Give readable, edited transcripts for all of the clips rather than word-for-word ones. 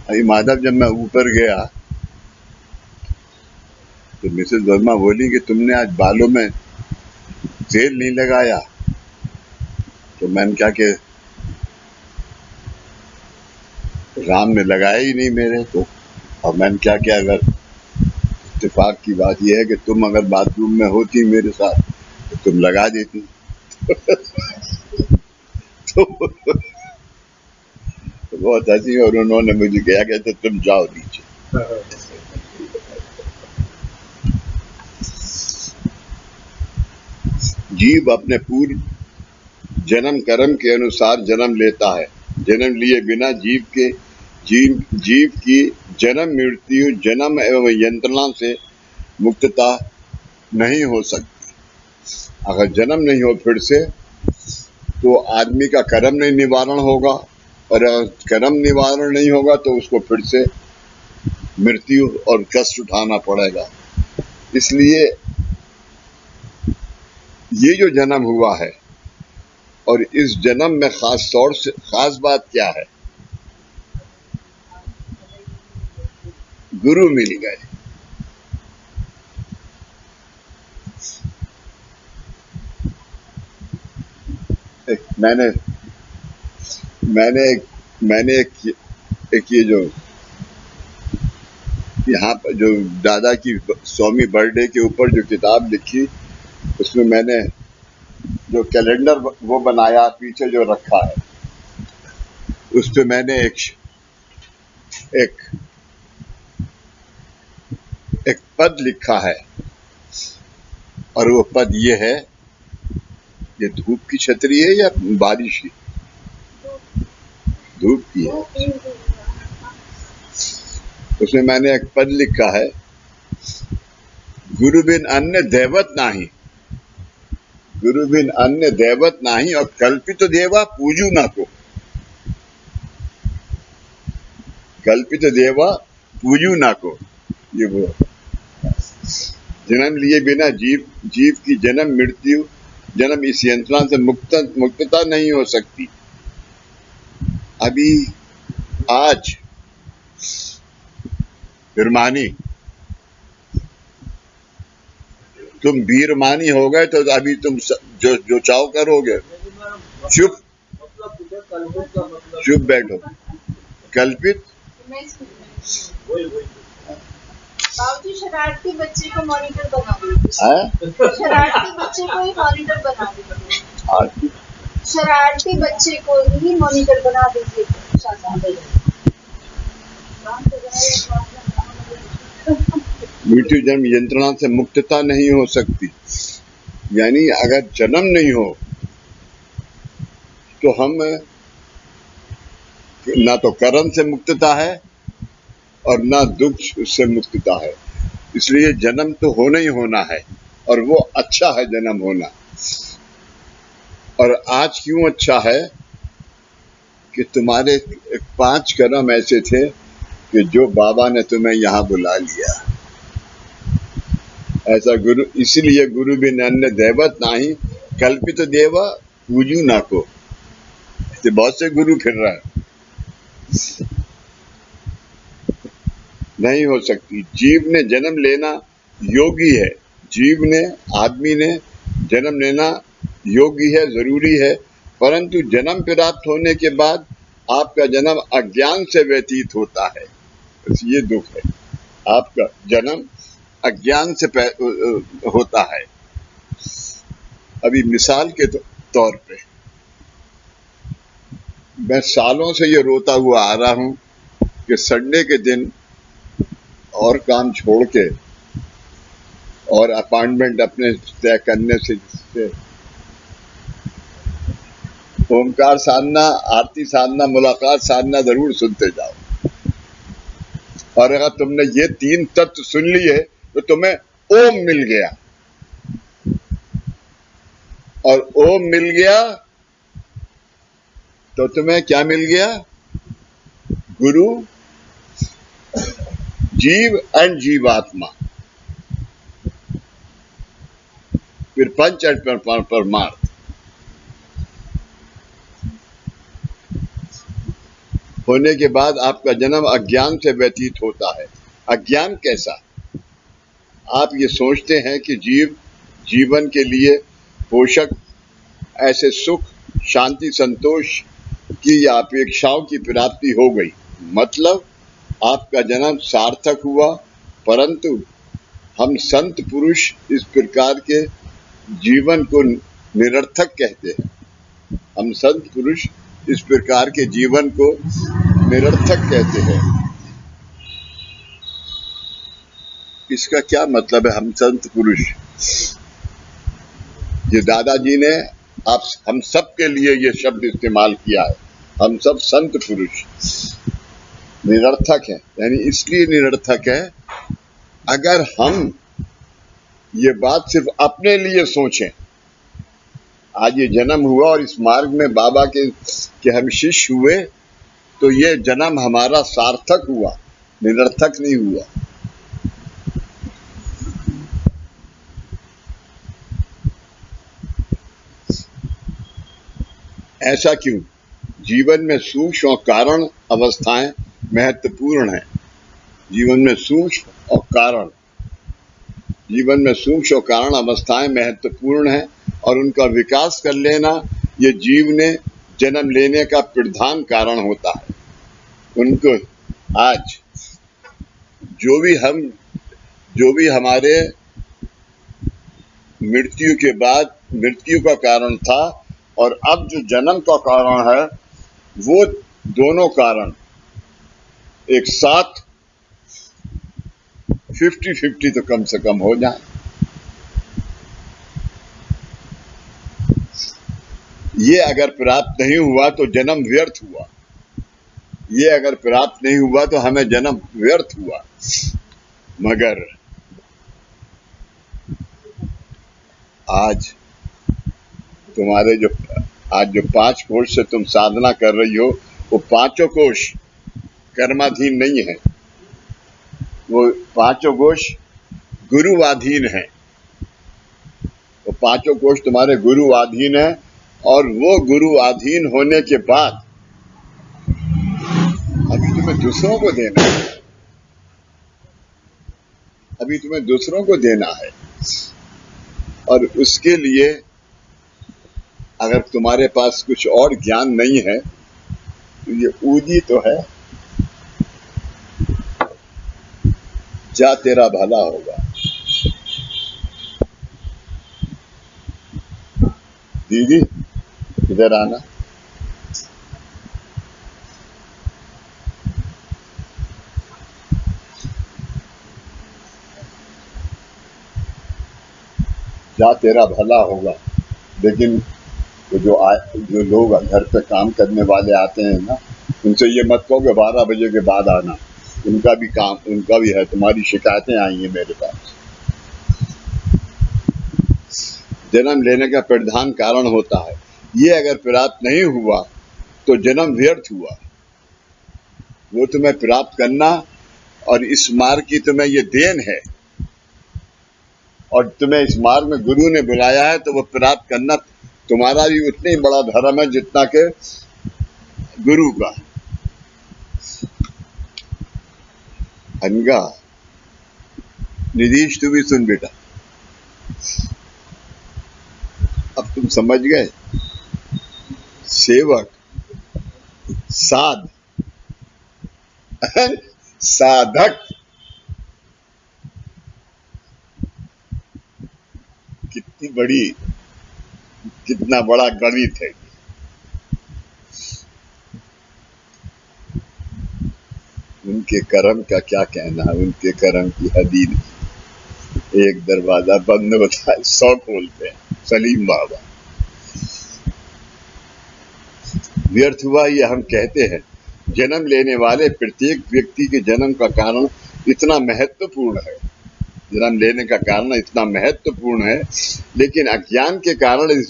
अभी माधव जब मैं ऊपर गया तो मिसेस वर्मा बोली कि तुमने आज बालों में तेल नहीं लगाया। तो मैंने कहा कि राम ने लगाया ही नहीं मेरे को। और मैंने क्या किया, अगर इत्तेफाक की बात यह है कि तुम अगर बाथरूम में होती मेरे साथ तो तुम लगा देती। तो बहुत हंसी और उन्होंने मुझे कहा कि तो तुम जाओ नीचे। जीव अपने पूर्व जन्म कर्म के अनुसार जन्म लेता है। जन्म लिए बिना जीव की जन्म मृत्यु जन्म एवं यंत्रणा से मुक्तता नहीं हो सकती। अगर जन्म नहीं हो फिर से तो आदमी का कर्म नहीं निवारण होगा, और अगर कर्म निवारण नहीं होगा तो उसको फिर से मृत्यु और कष्ट उठाना पड़ेगा। इसलिए ये जो जन्म हुआ है, और इस जन्म में खास तौर से खास बात क्या है, गुरु मिल गए। मैंने मैंने एक ये जो यहाँ पर जो दादा की स्वामी बर्थडे के ऊपर जो किताब लिखी, उसमें मैंने जो कैलेंडर वो बनाया पीछे जो रखा है, उस पे मैंने एक पद लिखा है, और वो पद ये है, ये धूप की छतरी है या बारिश की? धूप की है। उसमें मैंने एक पद लिखा है, गुरु बिन अन्य दैवत नाही, गुरु बिन अन्य दैवत नाही, और कल्पित देवा पूजू ना को, कल्पित देवा पूजू ना को। ये वो जन्म लिए बिना जीव की जन्म मृत्यु जन्म इस यंत्रणा से मुक्तता नहीं हो सकती। अभी आज बिरमानी, तुम वीरमानी हो गए तो अभी तुम जो चाहो करोगे। चुप चुप बैठो। कल्पित बाबूजी शरारती बच्चे को मॉनिटर बना दीजिए। शरारती बच्चे को ही मॉनिटर बना दीजिए। शरारती बच्चे को ही मॉनिटर बना दीजिए। मृत्यु जन्म यंत्रणा से मुक्तता नहीं हो सकती। यानी अगर जन्म नहीं हो तो हम ना तो कर्म से मुक्तता है और ना दुख से मुक्तता है। इसलिए जन्म तो होना ही होना है, और वो अच्छा है जन्म होना। और आज क्यों अच्छा है कि तुम्हारे 5 कर्म ऐसे थे कि जो बाबा ने तुम्हें यहाँ बुला लिया। ऐसा गुरु, इसीलिए गुरु बिन अन्य दैवत नाही, कल्पित देवा पूजू ना को। तो बहुत से गुरु फिर रहा है, नहीं हो सकती। जीव ने जन्म लेना योगी है, जीव ने आदमी ने जन्म लेना योगी है, जरूरी है, परंतु जन्म प्राप्त होने के बाद आपका जन्म अज्ञान से व्यतीत होता है। बस ये दुख है, आपका जन्म अज्ञान से होता है। अभी मिसाल के तौर पे मैं सालों से ये रोता हुआ आ रहा हूं कि संडे के दिन और काम छोड़ के और अपॉइंटमेंट अपने तय करने से ओमकार साधना, आरती साधना, मुलाकात साधना जरूर सुनते जाओ। और अगर तुमने ये 3 तत्व सुन लिए तो तुम्हें ओम मिल गया, और ओम मिल गया तो तुम्हें क्या मिल गया? गुरु, जीव एंड जीवात्मा, फिर पंच परमार्थ। होने के बाद आपका जन्म अज्ञान से व्यतीत होता है। अज्ञान कैसा? आप ये सोचते हैं कि जीवन के लिए पोषक ऐसे सुख, शांति, संतोष की या अपेक्षाओं की प्राप्ति हो गई, मतलब आपका जन्म सार्थक हुआ। परंतु हम संत पुरुष इस प्रकार के जीवन को निरर्थक कहते हैं। हम संत पुरुष इस प्रकार के जीवन को निरर्थक कहते हैं। इसका क्या मतलब है? हम संत पुरुष, ये दादाजी ने हम सब के लिए ये शब्द इस्तेमाल किया है। हम सब संत पुरुष निरर्थक है, यानी इसलिए निरर्थक है अगर हम ये बात सिर्फ अपने लिए सोचें। आज ये जन्म हुआ और इस मार्ग में बाबा के हम शिष्य हुए, तो ये जन्म हमारा सार्थक हुआ, निरर्थक नहीं हुआ। ऐसा क्यों? जीवन में सूक्ष्म और कारण अवस्थाएं महत्वपूर्ण हैं। जीवन में सूक्ष्म और कारण अवस्थाएं महत्वपूर्ण हैं और उनका विकास कर लेना ये जीव ने जन्म लेने का प्रधान कारण होता है। उनको आज जो भी हमारे मृत्यु के बाद मृत्यु का कारण था और अब जो जन्म का कारण है, वो दोनों कारण एक साथ 50-50 तो कम से कम हो जाए। ये अगर प्राप्त नहीं हुआ तो जन्म व्यर्थ हुआ। ये अगर प्राप्त नहीं हुआ तो हमें जन्म व्यर्थ हुआ। मगर आज जो 5 कोष से तुम साधना कर रही हो, वो 5 कोष कर्माधीन नहीं है। वो 5 कोष गुरुवाधीन है। वो 5 कोष तुम्हारे गुरुवाधीन है और वो गुरुवाधीन होने के बाद अभी तुम्हें दूसरों को देना है। और उसके लिए अगर तुम्हारे पास कुछ और ज्ञान नहीं है तो ये ऊजी तो है, जा तेरा भला होगा। दीदी इधर आना। जा तेरा भला होगा। लेकिन जो लोग घर पे काम करने वाले आते हैं ना, उनसे ये मत कहो कि 12 बजे के बाद आना। उनका भी है। तुम्हारी शिकायतें आई हैं मेरे पास। जन्म लेने का प्रधान कारण होता है। ये अगर प्राप्त नहीं हुआ तो जन्म व्यर्थ हुआ। वो तुम्हें प्राप्त करना और इस मार्ग की तुम्हें ये देन है और तुम्हें इस मार्ग में गुरु ने बुलाया है, तो वो प्राप्त करना तुम्हारा भी उतना ही बड़ा धर्म है जितना के गुरु का। अनगा निधीश, तू भी सुन बेटा। अब तुम समझ गए। सेवक, साधक कितना बड़ा गणित है। उनके कर्म का क्या कहना है? उनके कर्म की हद ही नहीं। एक दरवाजा बंद होता है 100 खोलते हैं। सलीम बाबा। व्यर्थ हुआ ये हम कहते हैं। जन्म लेने वाले प्रत्येक व्यक्ति के जन्म का कारण इतना महत्वपूर्ण है। जन्म लेने का कारण इतना महत्वपूर्ण है, लेकिन अज्ञान के कारण इस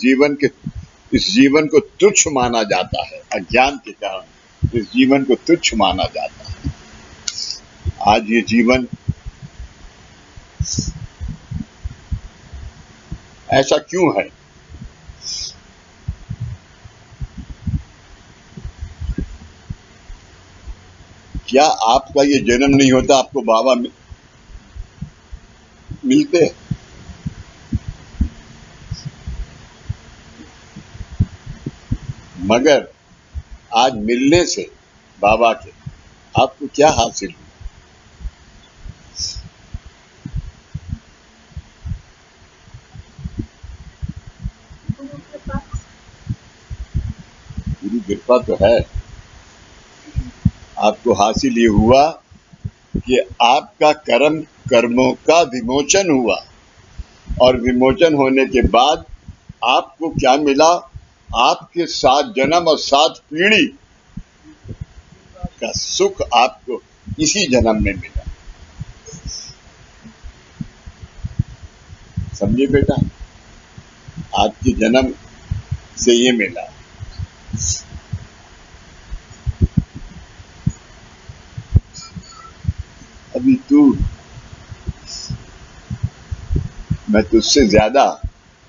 जीवन को तुच्छ माना जाता है। अज्ञान के कारण इस जीवन को तुच्छ माना जाता है। आज ये जीवन ऐसा क्यों है? क्या आपका ये जन्म नहीं होता आपको बाबा मिलते? मगर आज मिलने से बाबा के आपको क्या हासिल हुआ? गुरु कृपा तो है। आपको हासिल ये हुआ कि आपका कर्मों का विमोचन हुआ, और विमोचन होने के बाद आपको क्या मिला? आपके 7 जन्म और 7 पीढ़ी का सुख आपको इसी जन्म में मिला। समझे बेटा, आपके जन्म से ये मिला। अभी मैं तुझसे ज्यादा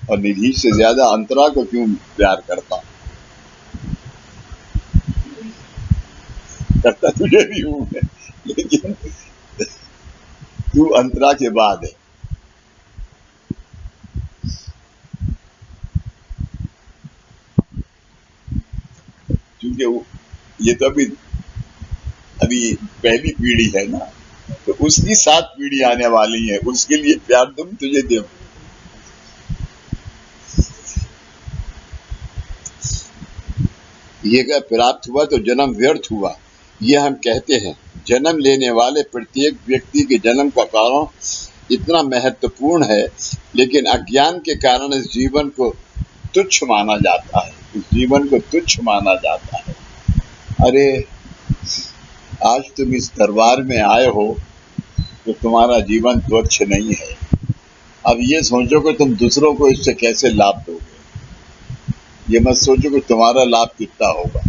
और निधि से ज्यादा अंतरा को क्यों प्यार करता तुझे भी हूं मैं, लेकिन तू अंतरा के बाद है। क्योंकि ये तो अभी पहली पीढ़ी है ना, तो उसकी 7 पीढ़ी आने वाली है, उसके लिए प्यार तुझे दे। ये क्या प्राप्त हुआ तो जन्म व्यर्थ हुआ, ये हम कहते हैं। जन्म लेने वाले प्रत्येक व्यक्ति के जन्म का कारण इतना महत्वपूर्ण है, लेकिन अज्ञान के कारण इस जीवन को तुच्छ माना जाता है। इस जीवन को तुच्छ माना जाता है। अरे आज तुम इस दरबार में आए हो तो तुम्हारा जीवन तुच्छ नहीं है। अब ये सोचो कि तुम दूसरों को इससे कैसे लाभ दोगे, ये मत सोचो कि तुम्हारा लाभ कितना होगा।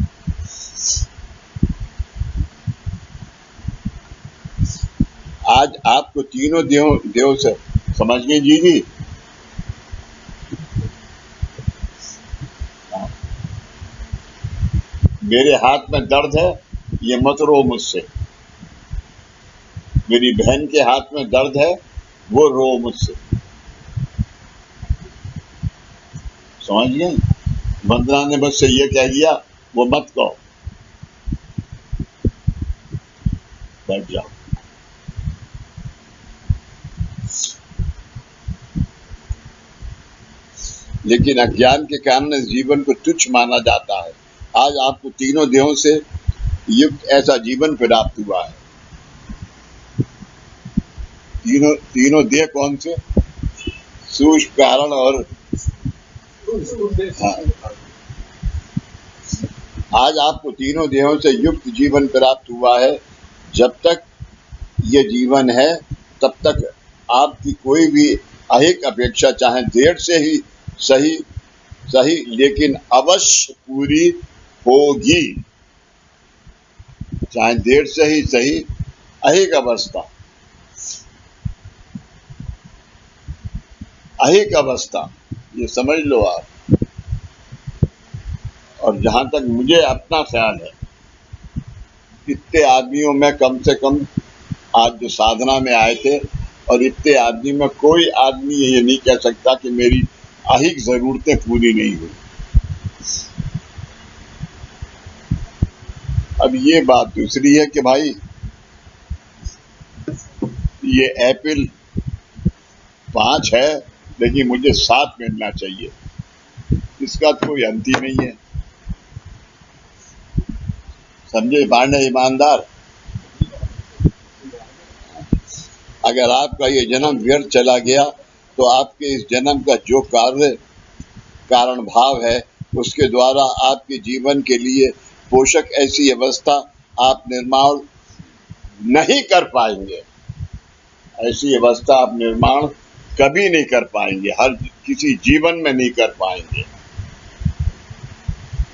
आज आपको तीनों देव से समझ गए जी। मेरे हाथ में दर्द है, ये मत रो मुझसे। मेरी बहन के हाथ में दर्द है, वो रो मुझसे। समझ गए? वंदना ने मुझसे ये कह दिया, वो मत कहो, बैठ जाओ। लेकिन अज्ञान के कारण इस जीवन को तुच्छ माना जाता है। आज आपको तीनों देहों से युक्त ऐसा जीवन प्राप्त हुआ है। तीनों देह कौन से? सूक्ष्म, कारण और हाँ। आज आपको तीनों देहों से युक्त जीवन प्राप्त हुआ है। जब तक ये जीवन है तब तक आपकी कोई भी अहिक अपेक्षा, चाहे देर से ही सही लेकिन अवश्य पूरी होगी। चाहे देर से ही सही, अहिक अवस्था ये समझ लो आप। और जहां तक मुझे अपना ख्याल है, इतने आदमियों में कम से कम आज जो साधना में आए थे, और इतने आदमी में कोई आदमी ये नहीं कह सकता कि मेरी अहिक जरूरतें पूरी नहीं हुई। अब ये बात दूसरी है कि भाई ये एप्पल 5 है, लेकिन मुझे 7 मिलना चाहिए, इसका तो कोई अंत ही नहीं है। समझे बाढ़ ईमानदार? अगर आपका ये जन्म व्यर्थ चला गया तो आपके इस जन्म का जो कारण भाव है, उसके द्वारा आपके जीवन के लिए पोषक ऐसी अवस्था आप निर्माण नहीं कर पाएंगे। ऐसी अवस्था आप निर्माण कभी नहीं कर पाएंगे, हर किसी जीवन में नहीं कर पाएंगे।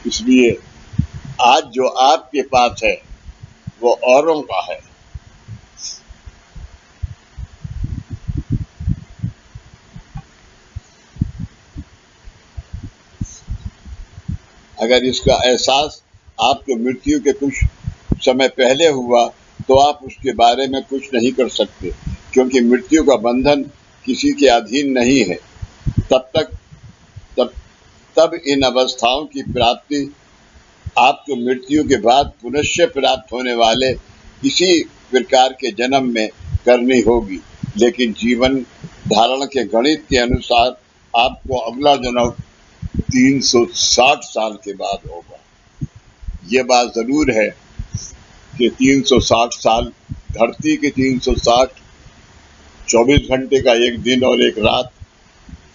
इसलिए आज जो आपके पास है वो औरों का है। अगर इसका एहसास आपको मृत्यु के कुछ समय पहले हुआ तो आप उसके बारे में कुछ नहीं कर सकते, क्योंकि मृत्यु का बंधन किसी के अधीन नहीं है। तब तब इन अवस्थाओं की प्राप्ति आपको मृत्यु के बाद पुनश्च प्राप्त होने वाले किसी प्रकार के जन्म में करनी होगी, लेकिन जीवन धारण के गणित के अनुसार आपको अगला जन्म 360 साल के बाद होगा। ये बात जरूर है कि 360 साल, धरती के 360, 24 घंटे का एक दिन और एक रात,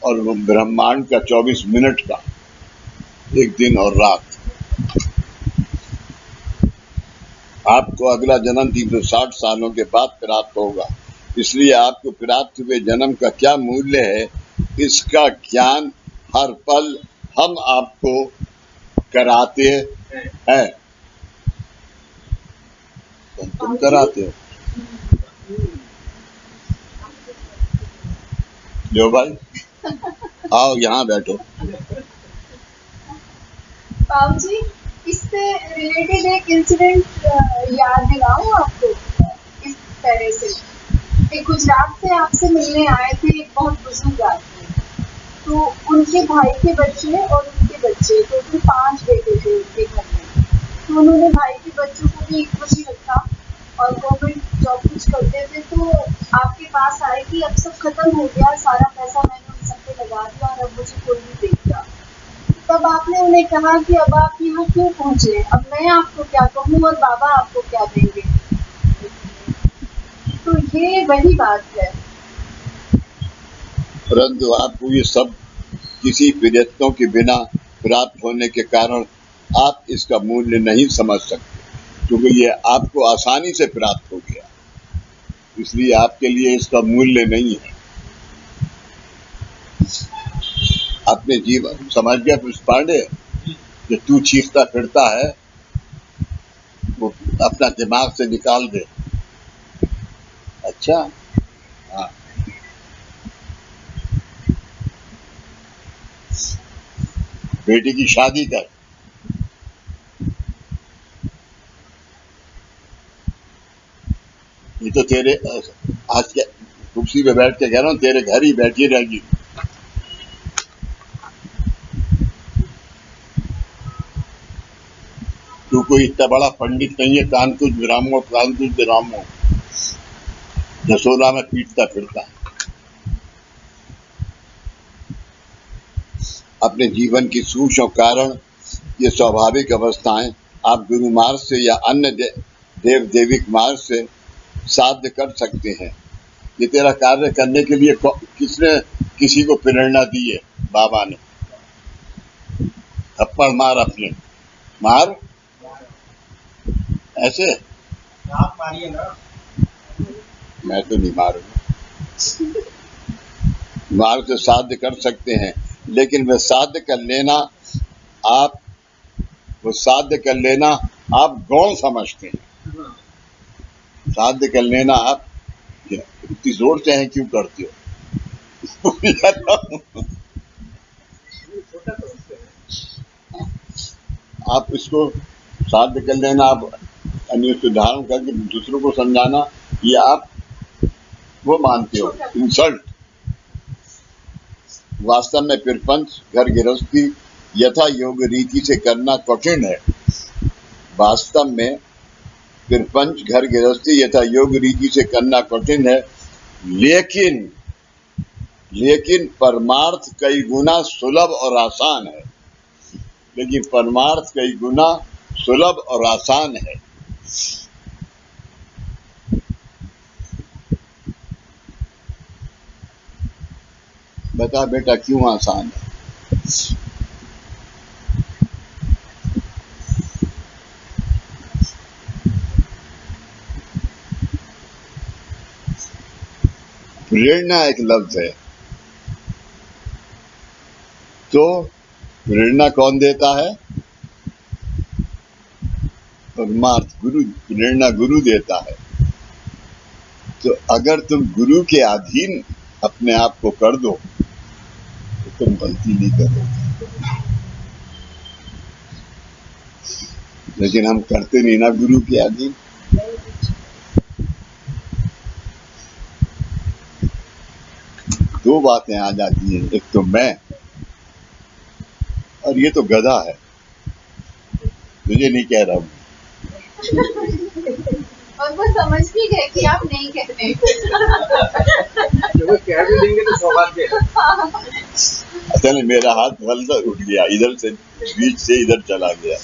और ब्रह्मांड का 24 मिनट का एक दिन और रात। आपको अगला जन्म 360 सालों के बाद प्राप्त होगा। इसलिए आपको प्राप्त हुए जन्म का क्या मूल्य है, इसका ज्ञान हर पल हम आपको कराते हैं। तुम कराते हो जो भाई, आओ यहाँ बैठो। बाबू जी, इससे रिलेटेड एक इंसिडेंट याद दिलाऊं आपको। इस तरह से एक गुजरात से आपसे मिलने आए थे एक बहुत बुजुर्ग आदमी, तो उनके भाई के बच्चे और उनके बच्चे, टोटल 5 बेटे थे उनके घर में। तो उन्होंने भाई के बच्चों को भी एक ही रखा और गवर्नमेंट जॉब कुछ करते थे। तो आपके पास आए कि अब सब खत्म हो गया, सारा पैसा मैंने उन सब पे लगा दिया और अब मुझे कोई नहीं देगा। तब आपने उन्हें कहा कि अब आप यहाँ क्यों पहुंचे, अब मैं आपको क्या कहूँ और बाबा आपको क्या देंगे। तो ये वही बात है। परंतु आपको ये सब किसी प्रयत्नों के बिना प्राप्त होने के कारण आप इसका मूल्य नहीं समझ सकते, क्योंकि ये आपको आसानी से प्राप्त हो गया, इसलिए आपके लिए इसका मूल्य नहीं है। अपने जीवन समझ गया पुष्पांडे कि तू चीखता फिरता है, वो अपना दिमाग से निकाल दे। अच्छा, हाँ, बेटी की शादी कर। ये तो तेरे आज के कुर्सी पे बैठ के कह रहा हूँ, तेरे घर ही बैठी रहेगी। तू कोई इतना बड़ा पंडित नहीं है, कानकुज विरामो जसोदा में पीटता फिरता। अपने जीवन की सूझ और कारण ये स्वाभाविक अवस्थाएं आप गुरु मार्ग से या अन्य देव देविक मार्ग से साध्य कर सकते हैं। ये तेरा कार्य करने के लिए किसने किसी को प्रेरणा दी है? बाबा ने। थप्पड़ मार अपने, मार ऐसे। आप मारिए ना। मैं तो नहीं मारूंगा। मार्ग से साध्य कर सकते हैं, लेकिन वह साध्य कर लेना आप गौण समझते हैं। साध्य कर लेना आप इतनी जोर से हैं क्यों करते हो? आप इसको साध्य कर लेना, आप अन्य से धारण करके दूसरों को समझाना, ये आप वो मानते हो इंसल्ट। वास्तव में प्रपंच घर गृहस्थी यथा योग रीति से करना कठिन है। वास्तव में प्रपंच घर गृहस्थी यथा योग रीति से करना कठिन है, लेकिन परमार्थ कई गुना सुलभ और आसान है। लेकिन परमार्थ कई गुना सुलभ और आसान है। बता बेटा क्यों आसान है? प्रेरणा एक लफ्ज है, तो प्रेरणा कौन देता है? परमार्थ गुरु, प्रेरणा गुरु देता है। तो अगर तुम गुरु के अधीन अपने आप को कर दो तो तुम गलती नहीं करोगे। लेकिन हम करते नहीं ना गुरु के अधीन। दो बातें आ जाती हैं, एक तो मैं और ये तो गधा है, मुझे नहीं कह रहा हूँ। और वो समझ भी गए कि आप नहीं कह रहे। वो कह भी देंगे तो सौभाग्य है। अच्छा नहीं, मेरा हाथ गलत उठ गया, इधर से बीच से इधर चला गया।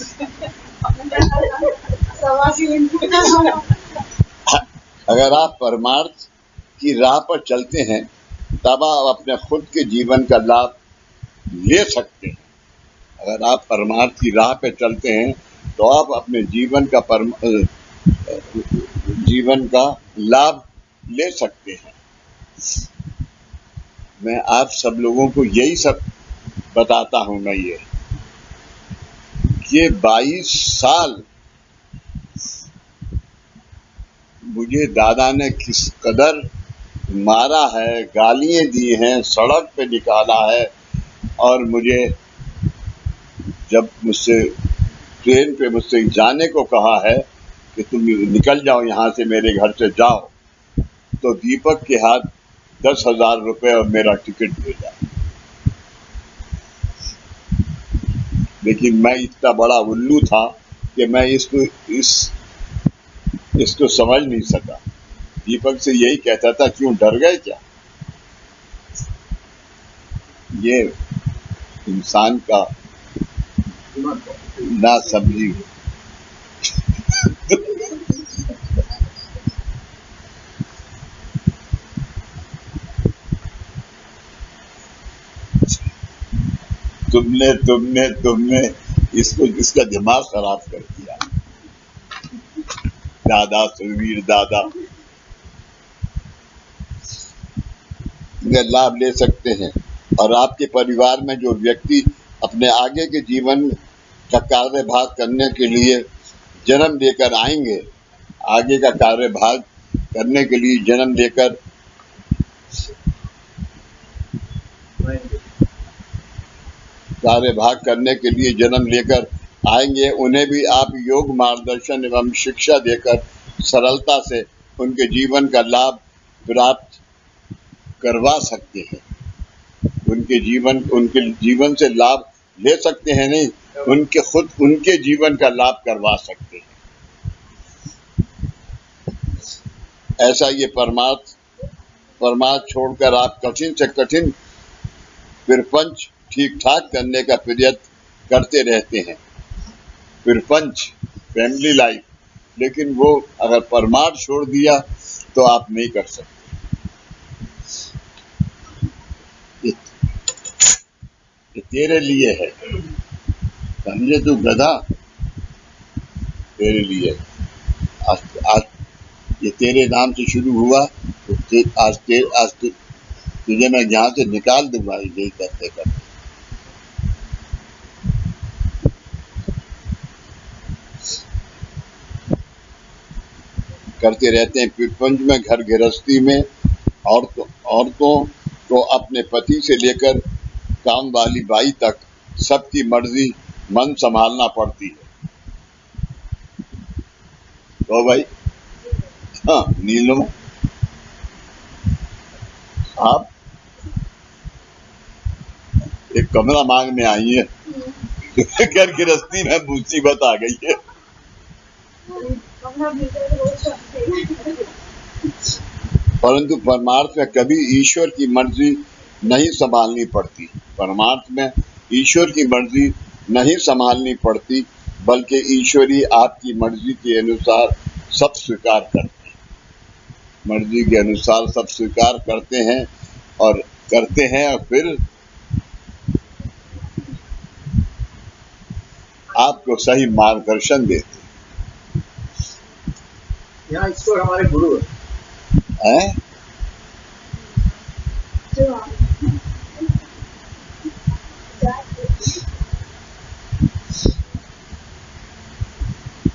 अगर आप परमार्थ की राह पर चलते हैं तब आप अपने खुद के जीवन का लाभ ले सकते हैं। अगर आप परमार्थ की राह पर चलते हैं तो आप अपने जीवन का लाभ ले सकते हैं। मैं आप सब लोगों को यही सब बताता हूं। मैं ये 22 साल मुझे दादा ने किस कदर मारा है, गालियां दी हैं, सड़क पे निकाला है, और मुझे जब मुझसे ट्रेन पे मुझसे जाने को कहा है कि तुम निकल जाओ यहाँ से, मेरे घर से जाओ, तो दीपक के हाथ 10,000 रुपए और मेरा टिकट भेजा। लेकिन मैं इतना बड़ा उल्लू था कि मैं इसको समझ नहीं सका। दीपक से यही कहता था, क्यों डर गए क्या? ये इंसान का ना समझी। तुमने इसका दिमाग खराब कर दिया। दादा, सुरवीर दादा, ये लाभ ले सकते हैं। और आपके परिवार में जो व्यक्ति अपने आगे के जीवन का कार्यभाग करने के लिए जन्म लेकर आएंगे, आगे का कार्यभाग करने के लिए जन्म लेकर कार्यभाग करने के लिए जन्म लेकर आएंगे, उन्हें भी आप योग मार्गदर्शन एवं शिक्षा देकर सरलता से उनके जीवन का लाभ प्राप्त करवा सकते हैं। उनके जीवन से लाभ ले सकते हैं, नहीं, उनके जीवन का लाभ करवा सकते हैं। ऐसा ये परमार्थ छोड़कर आप कठिन से कठिन प्रपंच ठीक ठाक करने का प्रयत्न करते रहते हैं, प्रपंच, फैमिली लाइफ, लेकिन वो अगर परमार्थ छोड़ दिया तो आप नहीं कर सकते। ये तेरे लिए है, समझे तू गधा, तेरे लिए। आज ये तेरे नाम से शुरू हुआ तो आज तुझे मैं यहाँ से निकाल दूंगा, यही करते करते। करते रहते हैं प्रपंच में, घर गृहस्थी में, औरतों को अपने पति से लेकर काम वाली बाई तक सबकी मर्जी मन संभालना पड़ती है। तो भाई, हाँ, नीलम आप एक कमरा मांगने आई है, घर गृहस्थी में मुसीबत आ गई है। परंतु परमार्थ में कभी ईश्वर की मर्जी नहीं संभालनी पड़ती। परमार्थ में ईश्वर की मर्जी नहीं संभालनी पड़ती, बल्कि ईश्वरी आपकी मर्जी के अनुसार सब स्वीकार करते हैं। मर्जी के अनुसार सब स्वीकार करते हैं और फिर आपको सही मार्गदर्शन देते हैं। यहाँ ईश्वर हमारे गुरु है।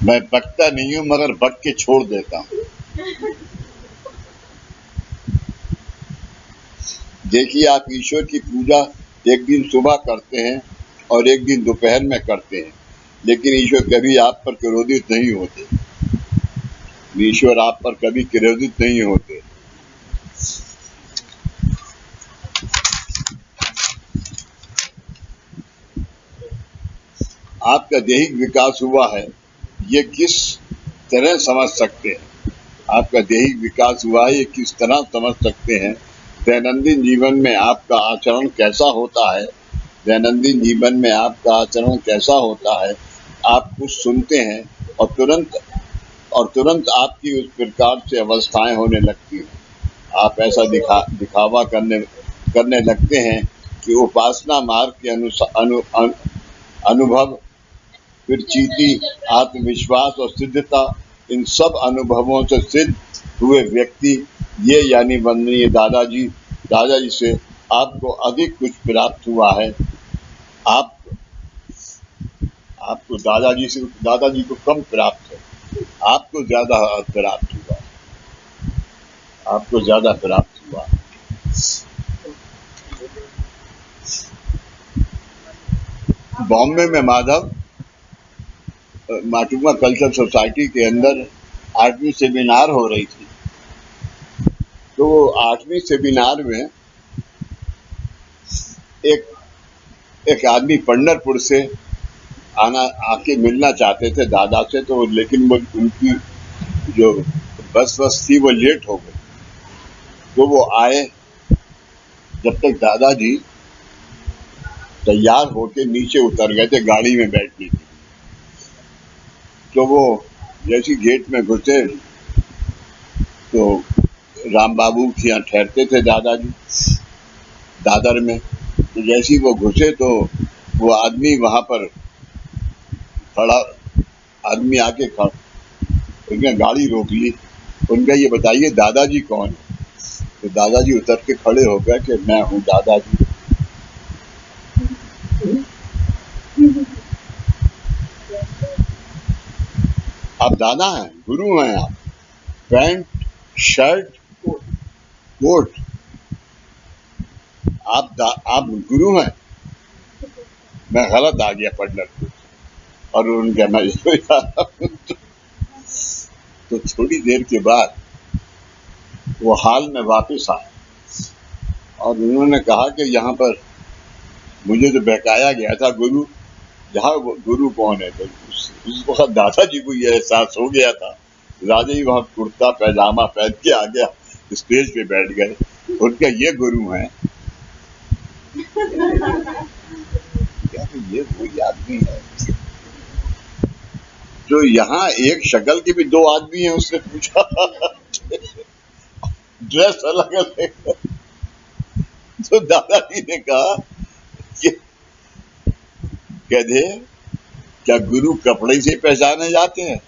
मैं बकता नहीं हूं, मगर बक के छोड़ देता हूं। देखिए, आप ईश्वर की पूजा एक दिन सुबह करते हैं और एक दिन दोपहर में करते हैं, लेकिन ईश्वर कभी आप पर क्रोधित नहीं होते। ईश्वर आप पर कभी क्रोधित नहीं होते। आपका दैहिक विकास हुआ है, ये किस तरह समझ सकते हैं? आपका दैहिक विकास हुआ है, ये किस तरह समझ सकते हैं? दैनंदिन जीवन में आपका आचरण कैसा होता है? दैनंदिन जीवन में आपका आचरण कैसा होता है? आप कुछ सुनते हैं और तुरंत आपकी उस प्रकार से अवस्थाएं होने लगती हैं। आप ऐसा दिखावा करने लगते हैं कि उपासना मार्ग के अनुभव, फिर चीति, आत्मविश्वास और सिद्धता, इन सब अनुभवों से सिद्ध हुए व्यक्ति, ये यानी वंदनीय दादाजी से आपको अधिक कुछ प्राप्त हुआ है। आपको दादाजी को कम प्राप्त है, आपको ज्यादा प्राप्त हुआ, आपको ज्यादा प्राप्त हुआ। बॉम्बे में माटुंगा कल्चरल सोसाइटी के अंदर 8वीं सेमिनार हो रही थी। तो 8वीं सेमिनार में एक आदमी पंढरपुर से आके मिलना चाहते थे दादा से, तो लेकिन वो उनकी जो बस थी वो लेट हो गई। तो वो आए, जब तक दादाजी तैयार होके नीचे उतर गए थे गाड़ी में बैठने के लिए। तो वो जैसी गेट में घुसे तो राम बाबू के यहाँ ठहरते थे दादाजी दादर में। तो जैसे ही वो घुसे तो वो आदमी वहां पर खड़ा, आदमी आके उनने गाड़ी रोक ली। उनका ये बताइए दादाजी कौन है? तो दादाजी उतर के खड़े हो गए कि मैं हूँ दादाजी। आप दादा हैं, गुरु हैं आप। पैंट, शर्ट, कोट, आप गुरु हैं। मैं गलत आ गया पंढरपुर और उनका मैं तो थोड़ी देर के बाद वो हाल में वापस आए और उन्होंने कहा कि यहाँ पर मुझे तो बहकाया गया था गुरु, यहाँ गुरु कौन है? तो उस वक्त दादाजी को ये एहसास हो गया था। राजा जी वहाँ कुर्ता पैजामा पहन के आ गया, स्टेज पे बैठ गए। उनका ये गुरु हैं। ये वही आदमी है जो यहाँ एक शक्ल के भी 2 आदमी हैं। उसने पूछा ड्रेस अलग अलग। तो दादाजी ने कहा कि गधे, क्या गुरु कपड़े से पहचाने जाते हैं?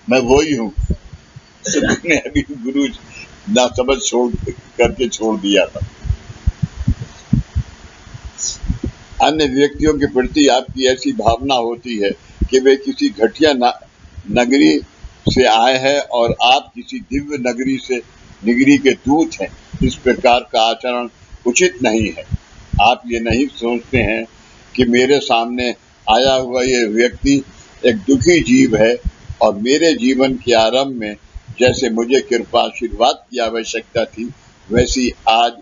मैं वही हूँ। तो तुमने अभी गुरु ना समझ छोड़ दिया था। अन्य व्यक्तियों के प्रति आपकी ऐसी भावना होती है कि वे किसी घटिया नगरी से आए हैं और आप किसी दिव्य नगरी के दूत हैं। इस प्रकार का आचरण उचित नहीं है। आप ये नहीं सोचते हैं कि मेरे सामने आया हुआ ये व्यक्ति एक दुखी जीव है और मेरे जीवन के आरंभ में जैसे मुझे कृपा आशीर्वाद की आवश्यकता थी, वैसी आज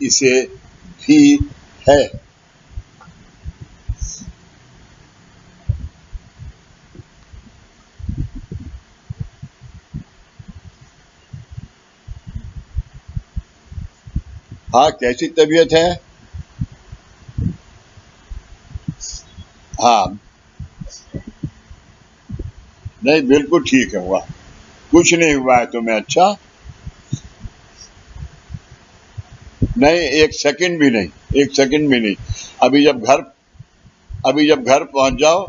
इसे भी है। हाँ, कैसी तबीयत है? हाँ, नहीं बिल्कुल ठीक है। हुआ कुछ नहीं हुआ है तुम्हें? अच्छा, नहीं, एक सेकंड भी नहीं। अभी जब घर पहुंच जाओ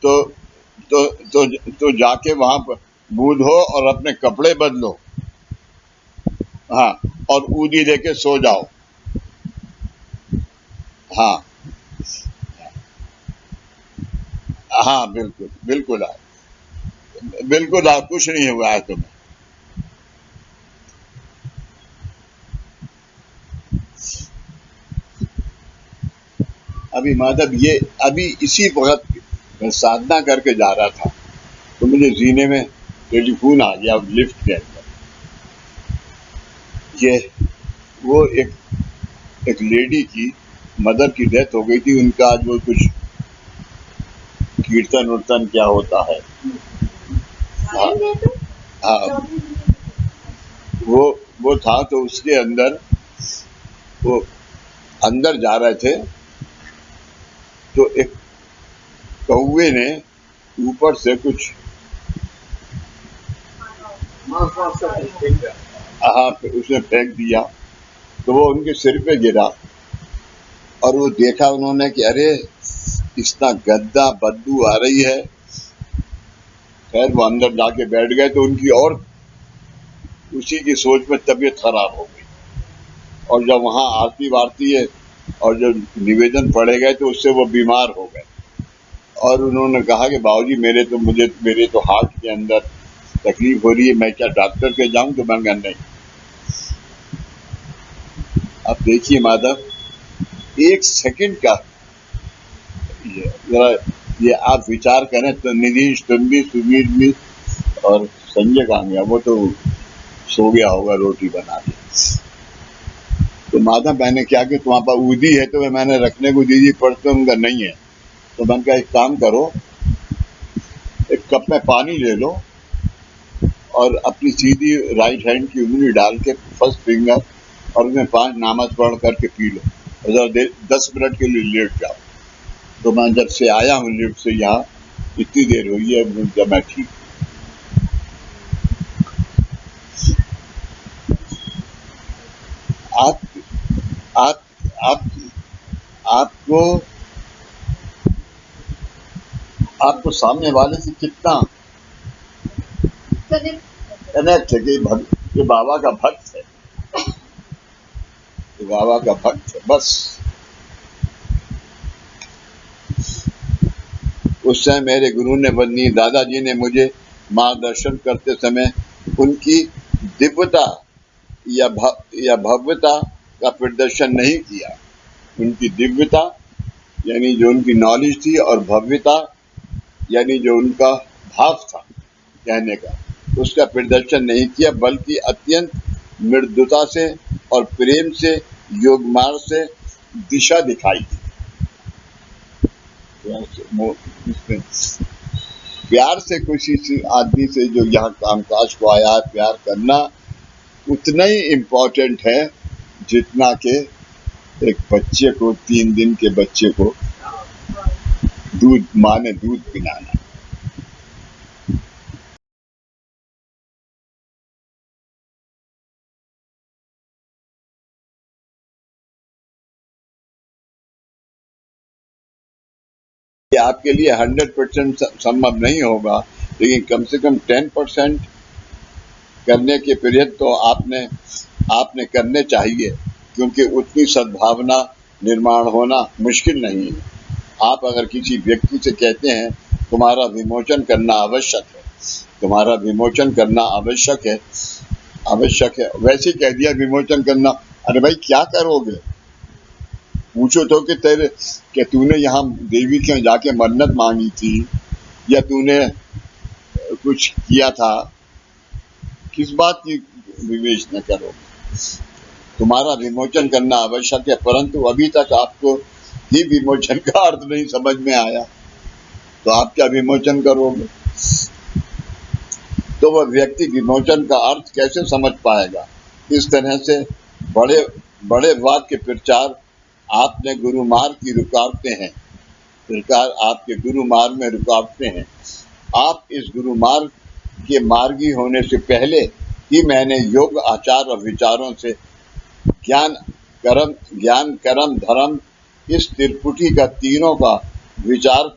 तो जाके वहां पर मुंह धो और अपने कपड़े बदलो। हाँ, और ऊदी देके सो जाओ। हाँ हाँ, बिल्कुल कुछ नहीं हुआ है तुम्हें। अभी माधव, ये अभी इसी वक्त मैं साधना करके जा रहा था तो मुझे जीने में टेलीफोन आ गया लिफ्ट के अंदर। ये वो एक लेडी की मदर की डेथ हो गई थी। उनका आज वो कुछ कीर्तन उर्तन क्या होता है। आएंगे तो हाँ, वो था तो उसके अंदर वो अंदर जा रहे थे तो एक कौवे ने ऊपर से कुछ उसने फेंक दिया तो वो उनके सिर पे गिरा और वो देखा उन्होंने कि अरे इतना गंदा बदबू आ रही है। खैर वो अंदर जाके बैठ गए तो उनकी और उसी की सोच में तबीयत खराब हो गई और जब वहां आरती वारती है और जब निवेदन पढ़े गए तो उससे वो बीमार हो गए और उन्होंने कहा कि बाबूजी मेरे तो हार्ट के अंदर तकलीफ हो रही है, मैं क्या डॉक्टर के जाऊं? तो मैंने कहा नहीं। अब देखिए माधव, एक सेकंड का ये आप विचार करें तो नीतीश, तुम भी, सुबीर भी और संजय कांगया वो तो सो गया होगा रोटी बना के। तो माधव मैंने क्या कि तुम्हारे पास ऊदी है तो मैंने रखने को दीजिए, पढ़ते उनका नहीं है तो मैंने कहा एक काम करो, एक कप में पानी ले लो और अपनी सीधी राइट हैंड की उंगली डाल के फर्स्ट फिंगर और उसमें 5 नामज पढ़ करके पी लो और 10 मिनट के लिए लेट जाओ। तो मैं जब से आया हूँ लिफ्ट से यहाँ इतनी देर हुई है जब मैं ठीक। आप आप आप आपको सामने वाले से कितना कनेक्ट है कि ये बाबा का भक्त है, ये बाबा का भक्त है बस। उस समय मेरे गुरु ने बदनी दादाजी ने मुझे मार्गदर्शन करते समय उनकी दिव्यता या भव्यता का प्रदर्शन नहीं किया। उनकी दिव्यता यानी जो उनकी नॉलेज थी और भव्यता यानी जो उनका भाव था कहने का, उसका प्रदर्शन नहीं किया, बल्कि अत्यंत मृदुता से और प्रेम से योग मार्ग से दिशा दिखाई थी। प्यार से किसी आदमी से जो यहाँ कामकाज को आया है, प्यार करना उतना ही इम्पोर्टेंट है जितना कि एक बच्चे को, 3 दिन के बच्चे को माँ ने दूध पिलाना। आपके लिए 100% संभव नहीं होगा, लेकिन कम से कम 10% करने के प्रयत्न तो आपने करने चाहिए, क्योंकि उतनी सद्भावना निर्माण होना मुश्किल नहीं है। आप अगर किसी व्यक्ति से कहते हैं तुम्हारा विमोचन करना आवश्यक है, तुम्हारा विमोचन करना आवश्यक है, वैसे कह दिया विमोचन करना, अरे भाई क्या करोगे? पूछो तो कि तूने यहाँ देवी के जाके मन्नत मांगी थी या तूने कुछ किया था, किस बात की विवेचना करोगे? तुम्हारा विमोचन करना आवश्यक है, परंतु अभी तक आपको ही विमोचन का अर्थ नहीं समझ में आया, तो आप क्या विमोचन करोगे? तो वह व्यक्ति विमोचन का अर्थ कैसे समझ पाएगा? इस तरह से बड़े वाद के प्रचार आपने गुरु मार्ग की रुकावटें हैं, सरकार आपके गुरु मार्ग में रुकावटें हैं। आप इस गुरु मार्ग के मार्गी होने से पहले ही मैंने योग आचार और विचारों से ज्ञान कर्म धर्म इस त्रिपुटी का तीनों का विचार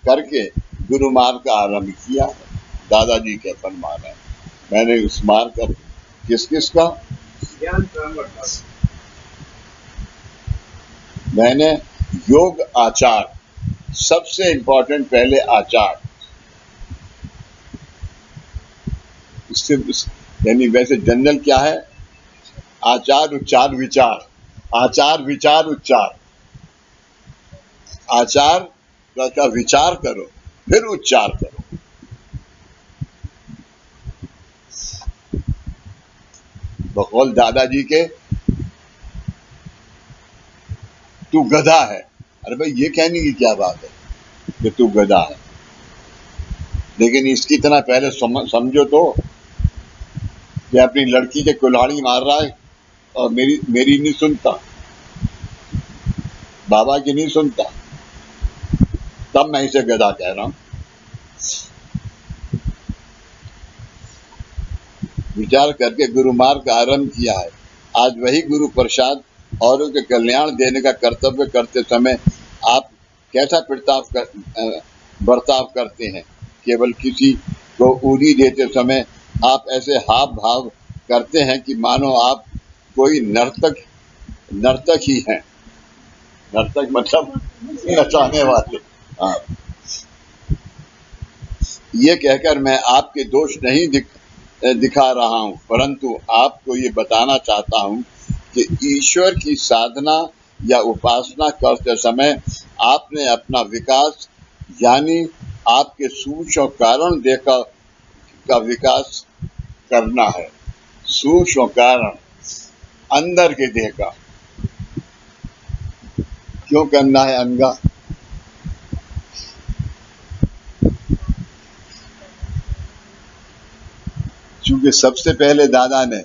करके गुरु मार्ग का आरंभ किया है। दादाजी का फरमान है, मैंने इस मार्ग का किस का मैंने योग आचार, सबसे इंपॉर्टेंट पहले आचार, इससे यानी वैसे जनरल क्या है? आचार उच्चार विचार, आचार विचार उच्चार। आचार का विचार करो फिर उच्चार करो। बकौल दादाजी के तू गधा है, अरे भाई ये कहने की क्या बात है कि तू गधा है? लेकिन इसकी तरह पहले समझो तो कि अपनी लड़की के कुल्हाड़ी मार रहा है और मेरी नहीं सुनता, बाबा की नहीं सुनता, तब मैं इसे गधा कह रहा हूं। विचार करके गुरु मार्ग का आरंभ किया है। आज वही गुरु प्रसाद औरों के कल्याण देने का कर्तव्य करते समय आप कैसा बर्ताव करते हैं। केवल किसी को उरी देते समय आप ऐसे हाव भाव करते हैं कि मानो आप कोई नर्तक ही हैं। नर्तक मतलब नचाने वाले। हाँ, ये कहकर मैं आपके दोष नहीं दिखा रहा हूं, परंतु आपको ये बताना चाहता हूं कि ईश्वर की साधना या उपासना करते समय आपने अपना विकास यानी आपके सूक्ष्म कारण देखा का विकास करना है। सूक्ष्म कारण अंदर के देह का क्यों करना है अंगा? क्योंकि सबसे पहले दादा ने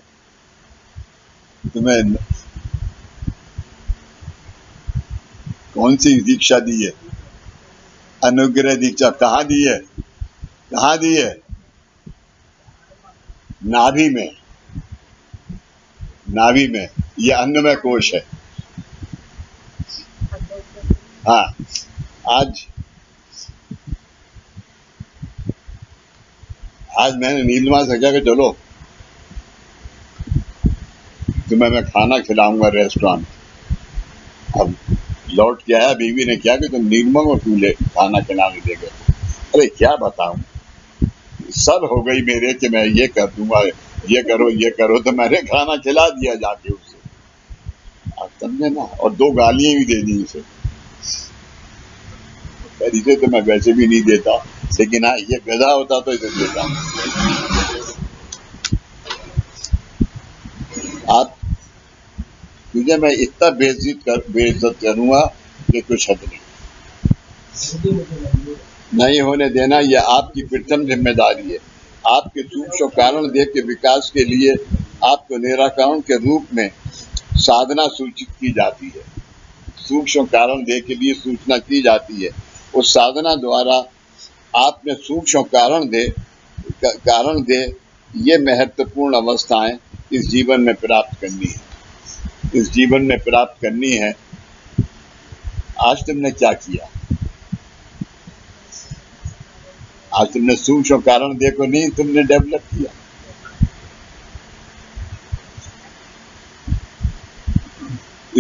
तुम्हें कौन सी दीक्षा दी है? अनुग्रह दीक्षा। कहाँ दी है? कहाँ दी है? नाभि में। नाभि में ये अन्नमय कोश है। हाँ, आज मैंने नीलिमा से कहा कि चलो तुम्हें मैं खाना खिलाऊंगा रेस्टोरेंट। अब लौट के आया, बीवी ने क्या कि तुम नीलिमा को क्यों खाना खिलाने ले गए? अरे क्या बताऊं, सब हो गई मेरे कि मैं ये कर दूंगा, ये करो, तो मैंने खाना खिला दिया जाके उससे। अब समझे ना, और 2 गालियां भी दे दी उसे। इसे तो मैं वैसे भी नहीं देता, लेकिन हाँ ये गधा होता तो इसे देता। आप तुझे मैं इतना बेइज्जत करूंगा कि कुछ हद नहीं होने देना। यह आपकी प्रथम जिम्मेदारी है। आपके सूक्ष्म कारण देह के विकास के लिए आपको निराकरण के रूप में साधना सूचित की जाती है। सूक्ष्म कारण देह के लिए सूचना की जाती है। उस साधना द्वारा आपने सूक्ष्म कारण दे ये महत्वपूर्ण अवस्थाएं इस जीवन में प्राप्त करनी है। आज तुमने क्या किया? आज तुमने सूक्ष्म कारण देखो नहीं, तुमने डेवलप किया।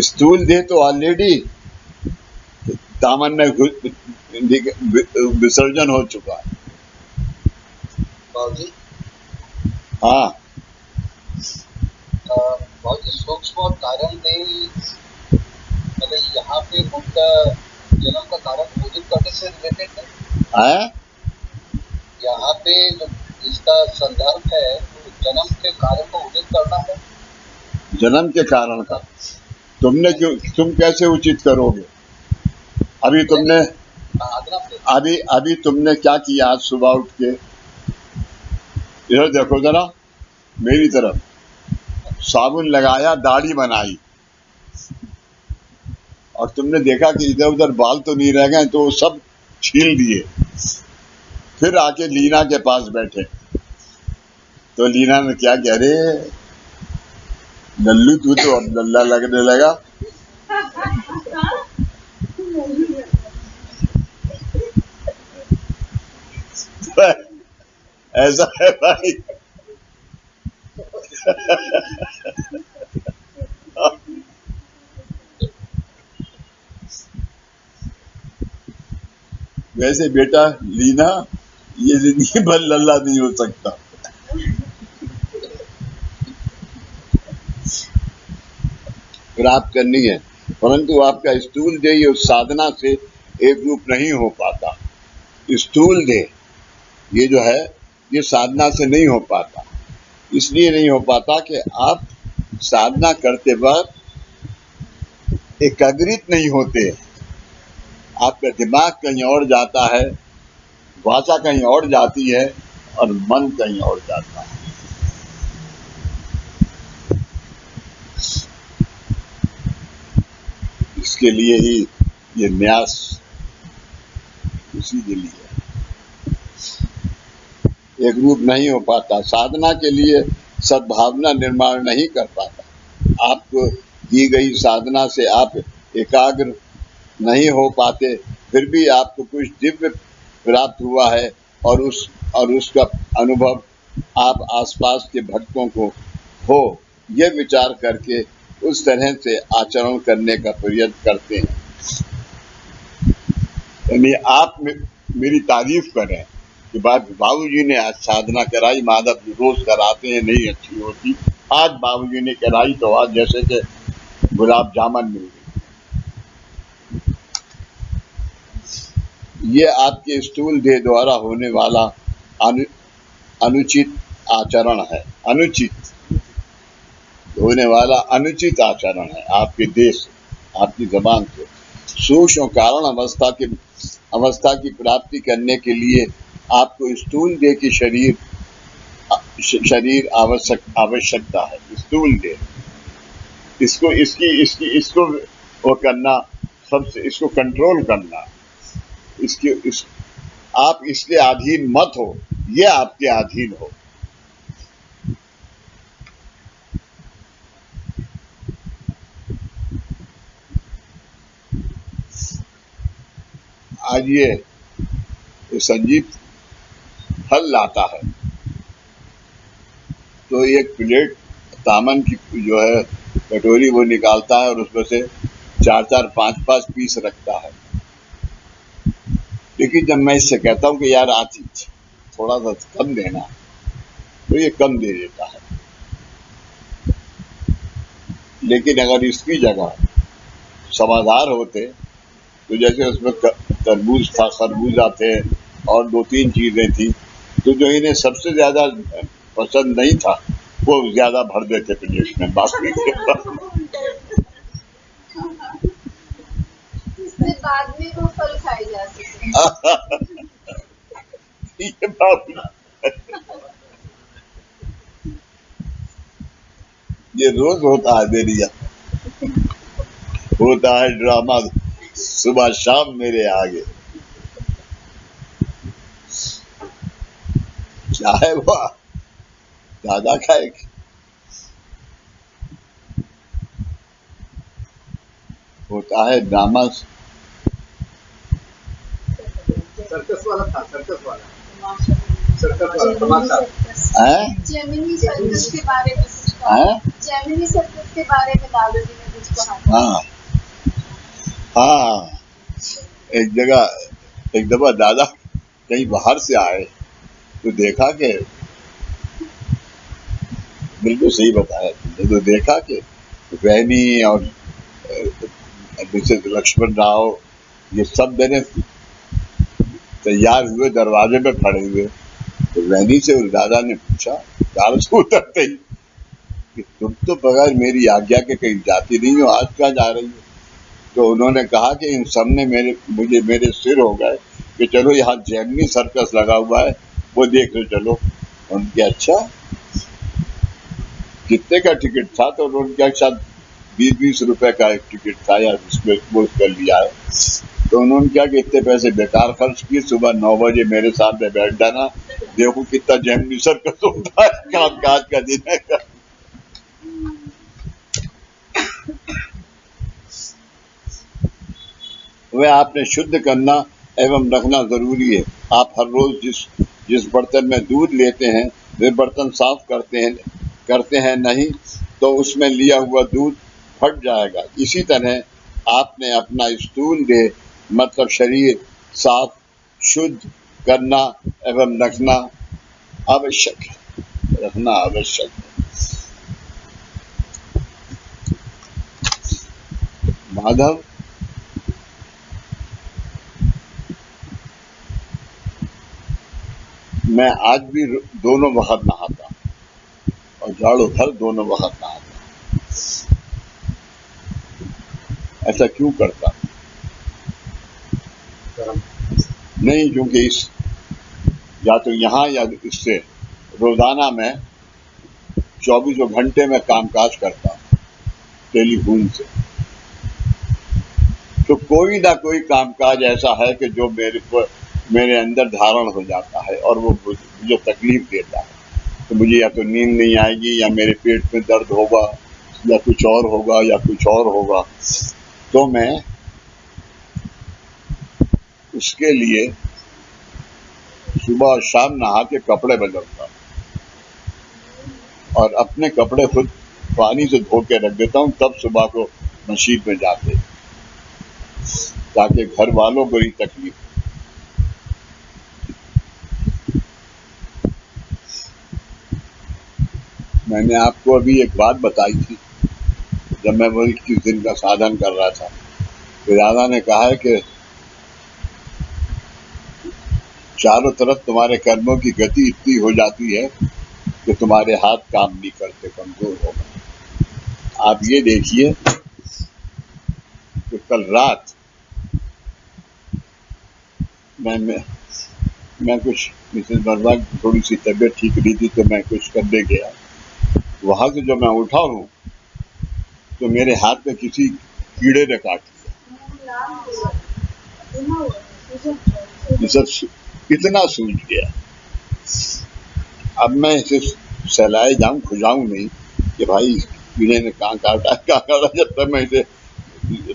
स्थूल देह तो ऑलरेडी दामन में विसर्जन हो चुका है। बाबूजी, हाँ, बहुत सूक्ष्म और कारण नहीं, मतलब यहाँ पे उनका जन्म का कारण उदित करने से रिलेटेड है। यहाँ पे जो इसका संदर्भ है जन्म के कारण को उदित करना है। जन्म के कारण का तुम कैसे उचित करोगे? अभी तुमने क्या किया? आज सुबह उठ के इधर देखो जरा मेरी तरफ, साबुन लगाया, दाढ़ी बनाई, और तुमने देखा कि इधर उधर बाल तो नहीं रह गए, तो सब छील दिए। फिर आके लीना के पास बैठे, तो लीना ने क्या कह रहे, लल्लू तू तो अब लल्ला लगने लगा। ऐसा है भाई। वैसे बेटा लीना, ये जिंदगी भर लल्ला नहीं हो सकता। प्राप्त करनी है, परंतु आपका स्थूल देह उस साधना से एक रूप नहीं हो पाता। स्थूल देह ये जो है ये साधना से नहीं हो पाता। इसलिए नहीं हो पाता कि आप साधना करते वक्त एकाग्रित नहीं होते। आपका दिमाग कहीं और जाता है, भाषा कहीं और जाती है और मन कहीं और जाता है। इसके लिए ही ये न्यास उसी के लिए एक रूप नहीं हो पाता। साधना के लिए सद्भावना निर्माण नहीं कर पाता। आपको दी गई साधना से आप एकाग्र नहीं हो पाते, फिर भी आपको कुछ दिव्य प्राप्त हुआ है और उसका अनुभव आप आसपास के भक्तों को हो, ये विचार करके उस तरह से आचरण करने का प्रयत्न करते हैं। यानी आप मेरी तारीफ करें कि बाबूजी ने आज साधना कराई, माधव जी रोज कराते हैं, नहीं अच्छी होती, आज बाबूजी ने कराई तो आज जैसे कि गुलाब जामुन मिल गई। ये आपके स्थूल देह द्वारा होने वाला अनुचित आचरण है। अनुचित होने वाला अनुचित आचरण है आपके देह से, आपकी जबान से। सूक्ष्म कारण अवस्था की प्राप्ति करने के लिए आपको स्थूल देह की शरीर आवश्यकता है। स्थूल देह इसको वो करना, सबसे इसको कंट्रोल करना, आप इसके अधीन मत हो, ये आपके अधीन हो। आज ये संजीव फल लाता है तो एक प्लेट तामन की जो है कटोरी वो निकालता है और उसमें से 4-4, 5-5 पीस रखता है। लेकिन जब मैं इससे कहता हूँ कि यार आज थोड़ा सा कम देना, तो ये कम दे देता है। लेकिन अगर इसकी जगह समाधार होते तो जैसे उसमें तरबूज था, खरबूजा थे और 2-3 चीजें थी, तो जो इन्हें सबसे ज्यादा पसंद नहीं था वो ज्यादा भर देते प्लेट में, बाकी बाद में वो फल खाए जा सकते। ये बात ये रोज होता है मेरी होता है ड्रामा, सुबह शाम मेरे आगे। क्या है वो दादा का एक होता है ड्रामा, सर्कस वाला था, सर्कस वाला तमाशा। जेमिनी सर्कस के बारे में कुछ कहा। जेमिनी सर्कस के बारे में दादा जी ने कुछ कहा। हाँ, एक दफा दादा कहीं बाहर से आए तो देखा कि, बिल्कुल सही बताया तुमने, तो देखा कि वहनी और मिसेस लक्ष्मण राव ये सब मैंने तैयार हुए दरवाजे पे खड़े हुए। तो वहनी से उस दादा ने पूछा कार से उतरते ही कि तुम तो बगैर मेरी आज्ञा के कहीं जाती नहीं हो, आज क्या जा रही हो? तो उन्होंने कहा कि इन सब ने मेरे सिर हो गए कि चलो यहाँ जेमिनी सर्कस लगा हुआ है, वो देख लो चलो। उनके अच्छा कितने का टिकट था? तो उनके साथ 20-20 रुपए का एक टिकट था या उसमें वो कर लिया है। तो उन्होंने क्या कि इतने पैसे बेकार खर्च किए, सुबह 9 बजे मेरे साथ में बैठ जाना, देखो कितना जेमिनी सर्कस होता है, काम काज का दिन है। वह आपने शुद्ध करना एवं रखना जरूरी है। आप हर रोज जिस बर्तन में दूध लेते हैं वे बर्तन साफ करते हैं नहीं तो उसमें लिया हुआ दूध फट जाएगा। इसी तरह आपने अपना स्थूल देह मतलब शरीर साफ शुद्ध करना एवं रखना आवश्यक है। माधव मैं आज भी दोनों वक्त नहाता और झाड़ू भर दोनों वक्त नहाता। ऐसा क्यों करता? नहीं, क्योंकि या तो यहाँ या इससे रोजाना मैं 24 घंटे में कामकाज करता हूँ टेलीफोन से। तो कोई ना कोई कामकाज ऐसा है कि जो मेरे अंदर धारण हो जाता है और वो मुझे तकलीफ देता है। तो मुझे या तो नींद नहीं आएगी या मेरे पेट में दर्द होगा या कुछ और होगा या कुछ और होगा। तो मैं उसके लिए सुबह और शाम नहा के कपड़े बदलता हूँ और अपने कपड़े खुद पानी से धो के रख देता हूँ, तब सुबह को मशीन में जाते, ताकि घर वालों को ही तकलीफ। मैंने आपको अभी एक बात बताई थी, जब मैं वो 21 दिन का साधन कर रहा था तो दादा ने कहा है कि चारों तरफ तुम्हारे कर्मों की गति इतनी हो जाती है कि तुम्हारे हाथ काम नहीं करते, कमजोर हो गए। आप ये देखिए कि कल रात मैं कुछ मिसेस वर्मा की थोड़ी सी तबीयत ठीक नहीं थी, तो मैं कुछ करने गया। वहां से जब मैं उठा हूँ तो मेरे हाथ में किसी कीड़े ने काट लिया, इतना सूझ गया। अब मैं इसे सहलाए जाऊं, खुजाऊं नहीं कि भाई कीड़े ने कहाँ काटा, जब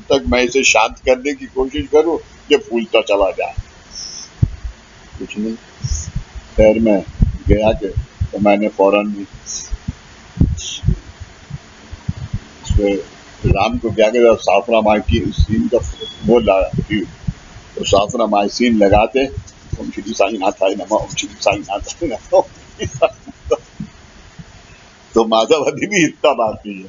तक मैं इसे शांत करने की कोशिश करूं कि फूलता चला जाए। कुछ नहीं, खैर मैं गया कि तो मैंने फौरन राम को क्या कहते साफरामाइसिन का वो लाया, तो साफरामाइसिन लगाते ओम श्री साईनाथाय नमः, ओम श्री साईनाथाय नमः। तो माधवती भी इतना बात नहीं है।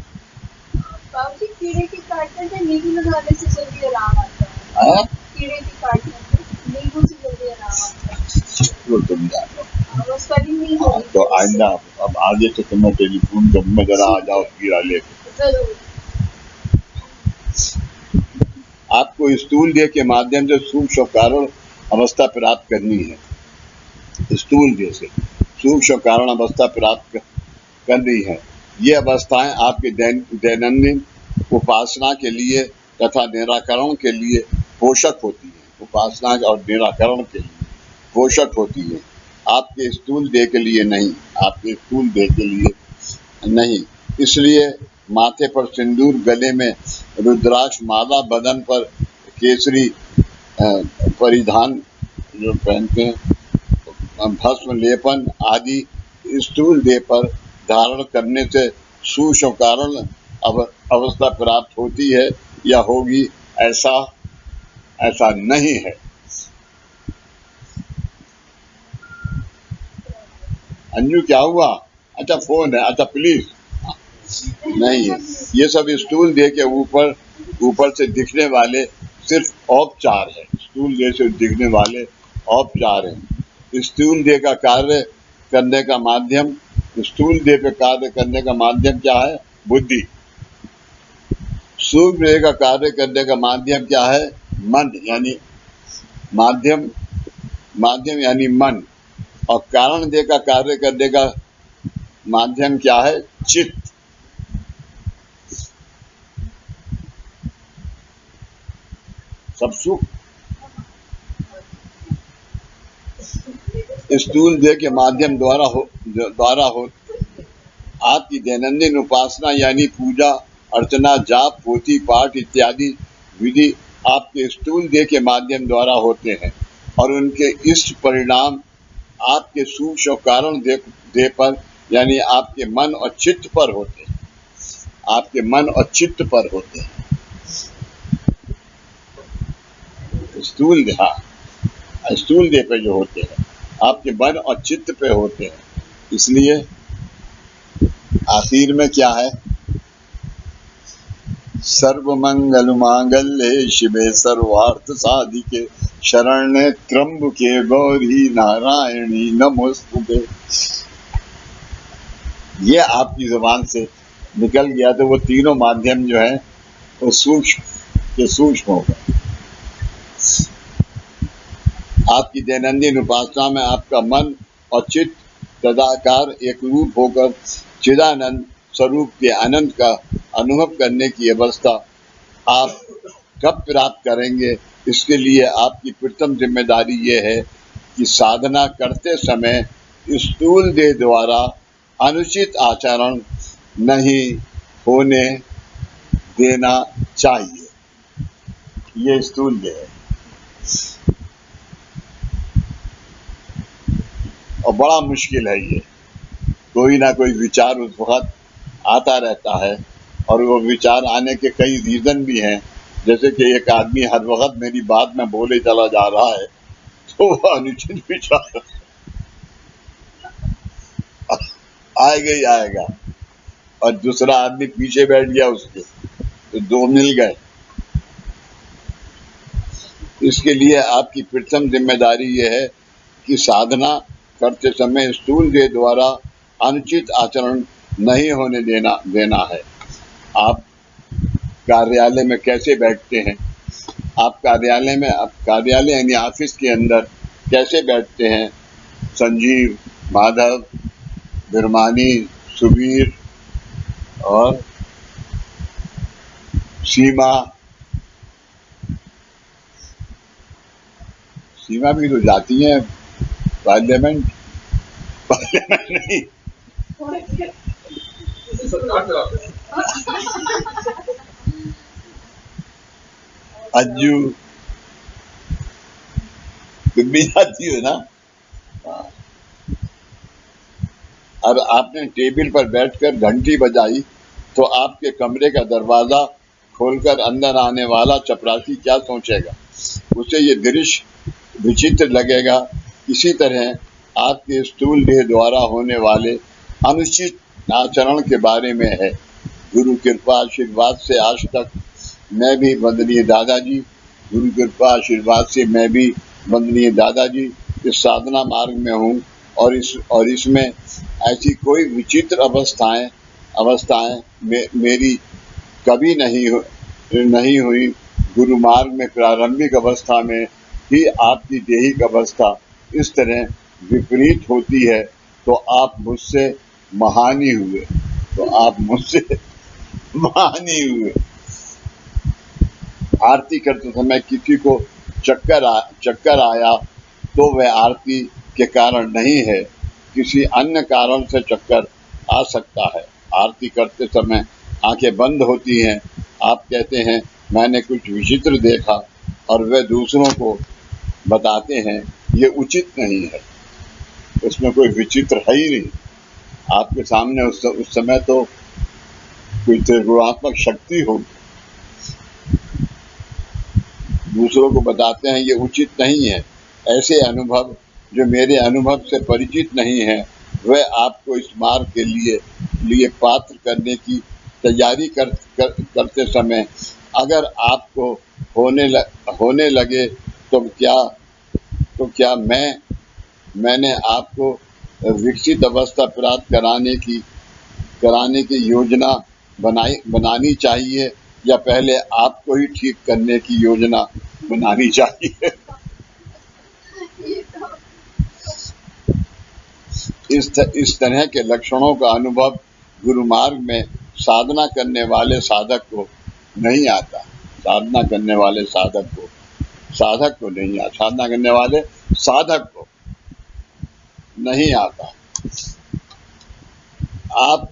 बाबूजी कीड़े के काटने से नींबू लगाने से जल्दी आराम आता है। कीड़े के काटने से नींबू से जल्दी आराम आता है। वो तुम जानो। उसका भी नहीं होगा। तो आइंदा अब आगे तो तुम्हें टेलीफोन जब मैं जरा आ जाओ कीड़ा लेकर। जरूर। आपको स्थूल देह के माध्यम से सूक्ष्म कारण अवस्था प्राप्त करनी है। स्थूल देह से सूक्ष्म कारण अवस्था प्राप्त करनी है। ये अवस्थाएं आपके दैनंदिन उपासना के लिए तथा निराकरण के लिए पोषक होती है। उपासना और निराकरण के लिए पोषक होती है, आपके स्थूल देह के लिए नहीं, आपके स्थूल देह के लिए नहीं। इसलिए माथे पर सिंदूर, गले में रुद्राक्ष माला, बदन पर केसरी परिधान जो पहनते हैं, भस्म लेपन आदि स्थूल देह पर धारण करने से सूक्ष्म कारण अवस्था प्राप्त होती है या होगी, ऐसा नहीं है। अंजू क्या हुआ? अच्छा फोन है, अच्छा प्लीज। नहीं, ये सब स्थूल देह के ऊपर से दिखने वाले सिर्फ औपचार है। स्थूल देह से दिखने वाले औपचार है। स्थूल देह का कार्य करने का माध्यम, स्थूल देह पे कार्य करने का माध्यम क्या है? बुद्धि। सूक्ष्म देह का कार्य करने का माध्यम क्या है? मन, यानी माध्यम यानी मन। और कारण देह का कार्य करने का माध्यम क्या है? चित्त। सब सुख स्थूल देह के माध्यम द्वारा हो आपकी दैनंदिन उपासना यानी पूजा अर्चना, जाप, पोथी पाठ इत्यादि विधि आपके स्थूल देह के माध्यम द्वारा होते हैं और उनके इष्ट परिणाम आपके सूक्ष्म कारण देह पर यानी आपके मन और चित्त पर होते हैं। आपके मन और चित्त पर होते हैं। स्थूल देह पे जो होते हैं आपके मन और चित्त पे होते हैं। इसलिए आखिर में क्या है? सर्वमंगल मांगल्ये शिवे सर्वार्थ साधिके शरण्ये त्र्यंबके गौरी नारायणी नमोस्तुते। ये आपकी जुबान से निकल गया तो वो तीनों माध्यम जो है वो सूक्ष्म हो गए। आपकी दैनंदिन उपासना में आपका मन और चित्त तदाकार एक रूप होकर चिदानंद स्वरूप के आनंद का अनुभव करने की अवस्था आप कब प्राप्त करेंगे, इसके लिए आपकी प्रथम जिम्मेदारी ये है कि साधना करते समय स्थूल देह द्वारा अनुचित आचरण नहीं होने देना चाहिए। ये स्थूल देह है और बड़ा मुश्किल है ये। कोई ना कोई विचार उस वक्त आता रहता है और वो विचार आने के कई रीजन भी हैं, जैसे कि एक आदमी हर वक्त मेरी बात में बोले चला जा रहा है तो वो अनुचित विचार आएगा ही आएगा, और दूसरा आदमी पीछे बैठ गया उसके, तो दो मिल गए। इसके लिए आपकी प्रथम जिम्मेदारी यह है कि साधना करते समय स्थूल देह द्वारा अनुचित आचरण नहीं होने देना है। आप कार्यालय में कैसे बैठते हैं, आप कार्यालय यानी ऑफिस के अंदर कैसे बैठते हैं, संजीव, माधव, बिरमानी, सुबीर और सीमा भी तो जाती है पार्लियामेंट नहीं, अज्जू तुम भी जाती हो ना। और आपने टेबल पर बैठकर घंटी बजाई तो आपके कमरे का दरवाजा खोलकर अंदर आने वाला चपरासी क्या सोचेगा, उसे ये दृश्य विचित्र लगेगा। इसी तरह आपके स्थूल देह द्वारा होने वाले अनुचित आचरण के बारे में है। गुरु कृपा आशीर्वाद से आज तक मैं भी वंदनीय दादाजी, गुरु कृपा आशीर्वाद से मैं भी वंदनीय दादाजी इस साधना मार्ग में हूँ और इसमें ऐसी कोई विचित्र अवस्थाएं मेरी कभी नहीं हुई। गुरु मार्ग में प्रारंभिक अवस्था में ही आपकी देहिक अवस्था इस तरह विपरीत होती है तो आप मुझसे महानी हुए। आरती करते समय किसी को चक्कर आया तो वह आरती के कारण नहीं है, किसी अन्य कारण से चक्कर आ सकता है। आरती करते समय आंखें बंद होती हैं, आप कहते हैं मैंने कुछ विचित्र देखा और वह दूसरों को बताते हैं, ये उचित नहीं है। उसमें कोई विचित्र है ही नहीं। आपके सामने उस समय तो कोई त्रिगुणात्मक शक्ति होगी, दूसरों को बताते हैं ये उचित नहीं है। ऐसे अनुभव जो मेरे अनुभव से परिचित नहीं है वह आपको इस मार्ग के लिए पात्र करने की तैयारी करते समय अगर आपको होने लगे तो क्या मैंने आपको विकसित अवस्था प्राप्त कराने की योजना बनानी चाहिए या पहले आपको ही ठीक करने की योजना बनानी चाहिए। इस तरह के लक्षणों का अनुभव गुरु मार्ग में साधना करने वाले साधक को नहीं आता। साधना करने वाले साधक को नहीं आता। आप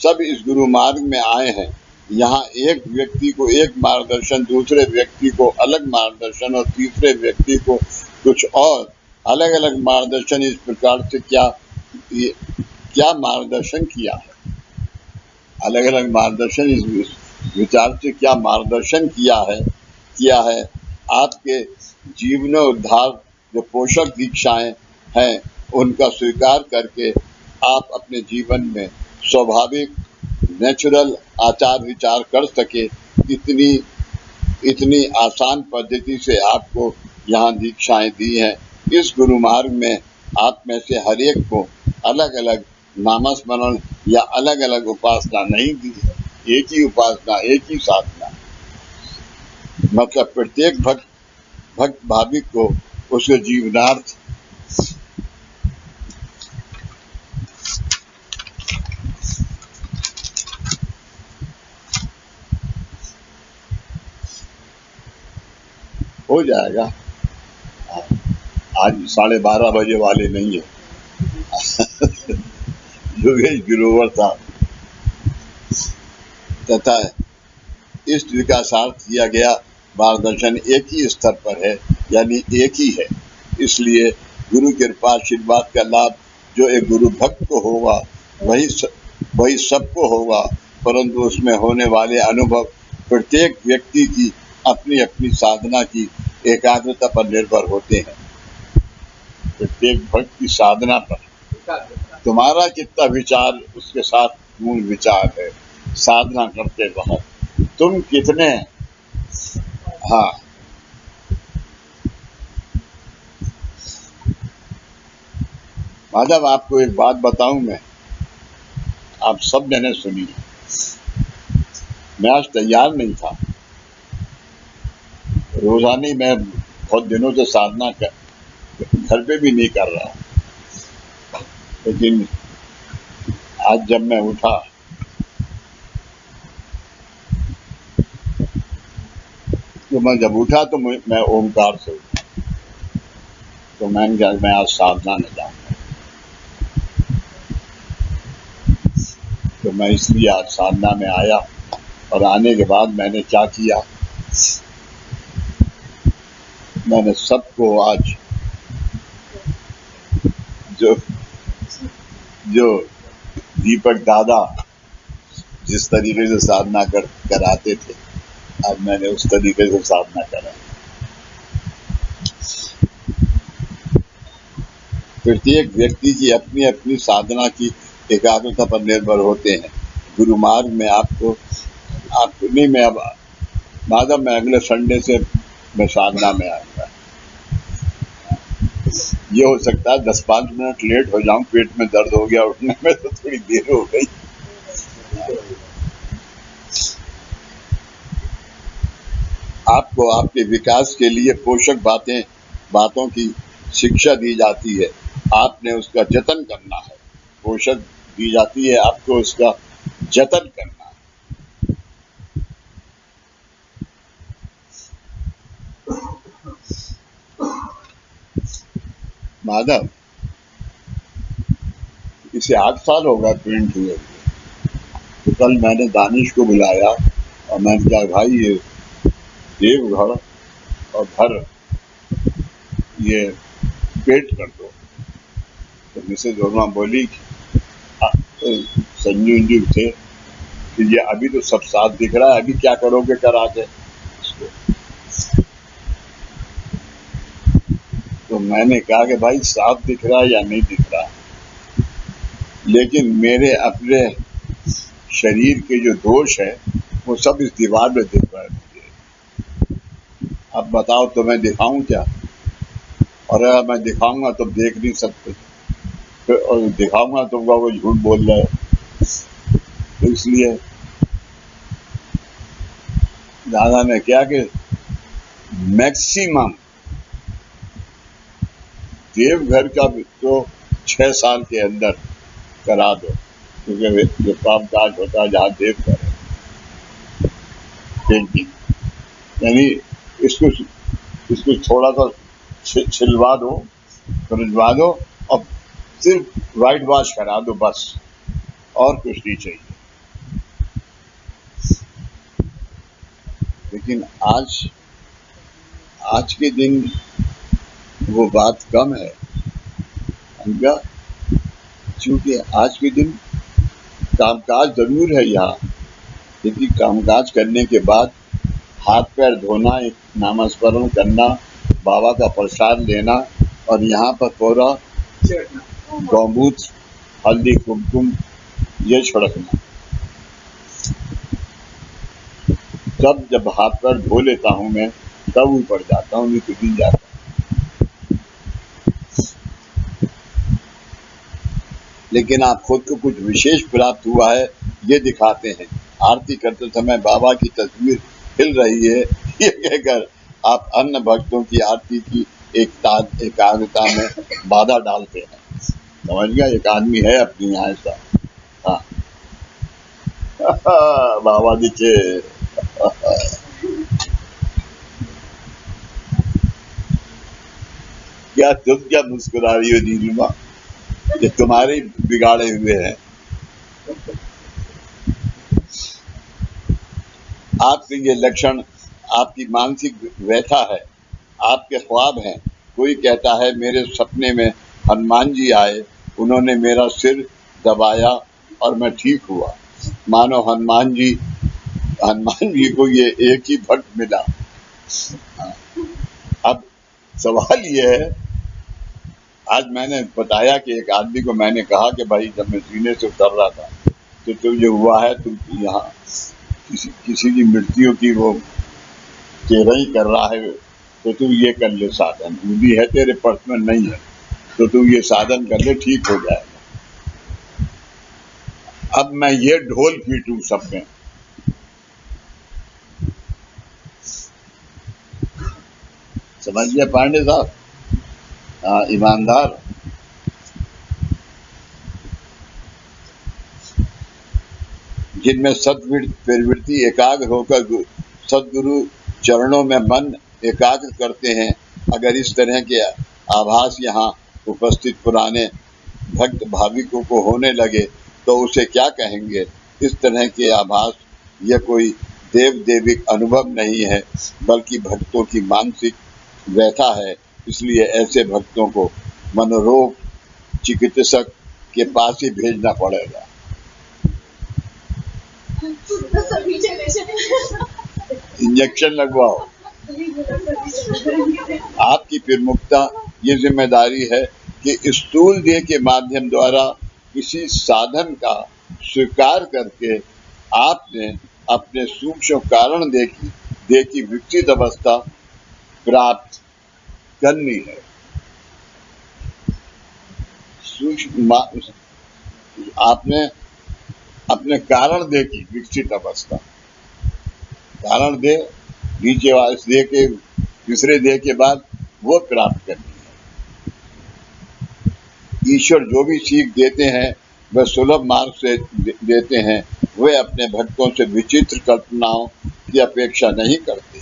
सब इस गुरु मार्ग में आए हैं, यहाँ एक व्यक्ति को एक मार्गदर्शन, दूसरे व्यक्ति को अलग मार्गदर्शन और तीसरे व्यक्ति को कुछ और अलग अलग मार्गदर्शन, इस प्रकार से क्या मार्गदर्शन किया है, अलग अलग मार्गदर्शन इस विचार से क्या मार्गदर्शन किया है। आपके जीवनोद्धार जो पोषक दीक्षाएं हैं उनका स्वीकार करके आप अपने जीवन में स्वाभाविक नेचुरल आचार विचार कर सके, इतनी आसान पद्धति से आपको यहाँ दीक्षाएं दी हैं। इस गुरु मार्ग में आप में से हर एक को अलग अलग नामस्मरण या अलग अलग उपासना नहीं दी है, एक ही उपासना, एक ही साधना। मतलब प्रत्येक भक्त भाविक को उसके जीवनार्थ हो जाएगा। आज 12:30 बजे वाले नहीं है। योगेश गिरोवर था तथा इष्ट विकासार्थ किया गया मार्गदर्शन एक ही स्तर पर है, यानी एक ही है। इसलिए गुरु कृपा आशीर्वाद का लाभ जो एक गुरु भक्त को होगा वही सबको होगा, परंतु उसमें होने वाले अनुभव प्रत्येक व्यक्ति की अपनी अपनी साधना की एकाग्रता पर निर्भर होते हैं। प्रत्येक भक्त की साधना पर तुम्हारा कितना विचार उसके साथ मूल विचार है। साधना करते वक्त तुम कितने हाँ माधव, आपको एक बात बताऊं मैं, आप सब मैंने सुनी। मैं आज तैयार नहीं था। रोजानी मैं बहुत दिनों से साधना घर पे भी नहीं कर रहा, लेकिन आज जब मैं उठा तो मैं ओमकार से उठा, तो मैंने कहा मैं आज साधना में जाऊंगा। तो मैं इसलिए आज साधना में आया, और आने के बाद मैंने क्या किया, मैंने सबको आज जो दीपक दादा जिस तरीके से साधना कराते थे, आज मैंने उस तरीके से साधना करा। प्रत्येक व्यक्ति की अपनी अपनी साधना की एकाग्रता पर निर्भर होते हैं। गुरु मार्ग में आपको नहीं, मैं अब माधव मैं अगले संडे से मैं साधना में आऊंगा। ये हो सकता है 10-5 मिनट लेट हो जाऊं, पेट में दर्द हो गया, उठने में तो थोड़ी देर हो गई। आपको आपके विकास के लिए पोषक बातों की शिक्षा दी जाती है, आपने उसका जतन करना है। पोषक दी जाती है, आपको उसका जतन करना है। माधव, इसे 8 साल हो गए प्रिंट हुए। तो कल मैंने दानिश को बुलाया और मैंने कहा भाई ये देवघर और घर ये पेट कर दो। तो मिसेज वर्मा बोली, संजू थे कि ये अभी तो सब साफ दिख रहा है, अभी क्या करोगे करा के इसको। तो मैंने कहा कि भाई साफ दिख रहा है या नहीं दिख रहा, लेकिन मेरे अपने शरीर के जो दोष है वो सब इस दीवार में दिख रहा है। अब बताओ तो मैं दिखाऊं क्या? और अगर मैं दिखाऊंगा तो देख नहीं सकते, और दिखाऊंगा तो वो झूठ बोल रहा है। तो इसलिए दादा ने क्या कि मैक्सिमम देवघर का तो 6 साल के अंदर करा दो, क्योंकि जो काम काज होता है जहाँ देवघर है, पेंटिंग, यानी इसको थोड़ा सा छिलवा दो, रजवा दो और सिर्फ वाइट वॉश करा दो, बस और कुछ नहीं चाहिए। लेकिन आज के दिन वो बात कम है, क्योंकि आज के दिन कामकाज जरूर है यहाँ, लेकिन कामकाज करने के बाद हाथ पैर धोना, एक नामस्मरण करना, बाबा का प्रसाद लेना और यहाँ पर पूरा गौमूत्र, हल्दी, कुमकुम ये छिड़कना। जब हाथ पैर धो लेता हूँ मैं, तब ऊपर जाता हूँ, नहीं तो नहीं जाता। लेकिन आप खुद को कुछ विशेष प्राप्त हुआ है ये दिखाते हैं। आरती करते समय बाबा की तस्वीर हिल रही है ये कहकर आप अन्य भक्तों की आरती की एकाग्रता में बाधा डालते हैं। समझ गया? एक आदमी है अपनी यहाँ ऐसा। हाँ बाबा दीचे क्या तुम क्या मुस्कुरा रही हो नीलिमा? ये तुम्हारे बिगाड़े हुए हैं। आपके ये लक्षण आपकी मानसिक व्यथा है, आपके ख्वाब हैं। कोई कहता है मेरे सपने में हनुमान जी आए, उन्होंने मेरा सिर दबाया और मैं ठीक हुआ। मानो हनुमान जी को ये एक ही भक्त मिला। अब सवाल ये है, आज मैंने बताया कि एक आदमी को मैंने कहा कि भाई जब मैं सीने से उतर रहा था तो तुझे हुआ है, तुम यहाँ किसी की मृत्यु की वो चेहरा कर रहा है, तो तू ये कर ले साधन। बूढ़ी है तेरे पर्स में नहीं है तो तू ये साधन कर ले, ठीक हो जाएगा। अब मैं ये ढोल पीटूं सब में, समझिए पांडे साहब? ईमानदार जिनमें प्रवृत्ति एकाग्र होकर सदगुरु चरणों में मन एकाग्र करते हैं, अगर इस तरह के आभास यहाँ उपस्थित पुराने भक्त भाविकों को होने लगे तो उसे क्या कहेंगे? इस तरह के आभास यह कोई देव देविक अनुभव नहीं है, बल्कि भक्तों की मानसिक व्यथा है। इसलिए ऐसे भक्तों को मनोरोग चिकित्सक के पास ही भेजना पड़ेगा। इंजेक्शन लगवाओ। आपकी प्रमुखता ये जिम्मेदारी है कि स्थूल देह के माध्यम द्वारा किसी साधन का स्वीकार करके आपने अपने सूक्ष्म कारण देह की विकसित अवस्था प्राप्त करनी है। आपने अपने कारण देह की विकसित अवस्था, कारण देह नीचे वाले देह के तीसरे देह के बाद वो प्राप्त करनी है। ईश्वर जो भी सीख देते हैं वह सुलभ मार्ग से देते हैं। वे अपने भक्तों से विचित्र कल्पनाओं की अपेक्षा नहीं करते,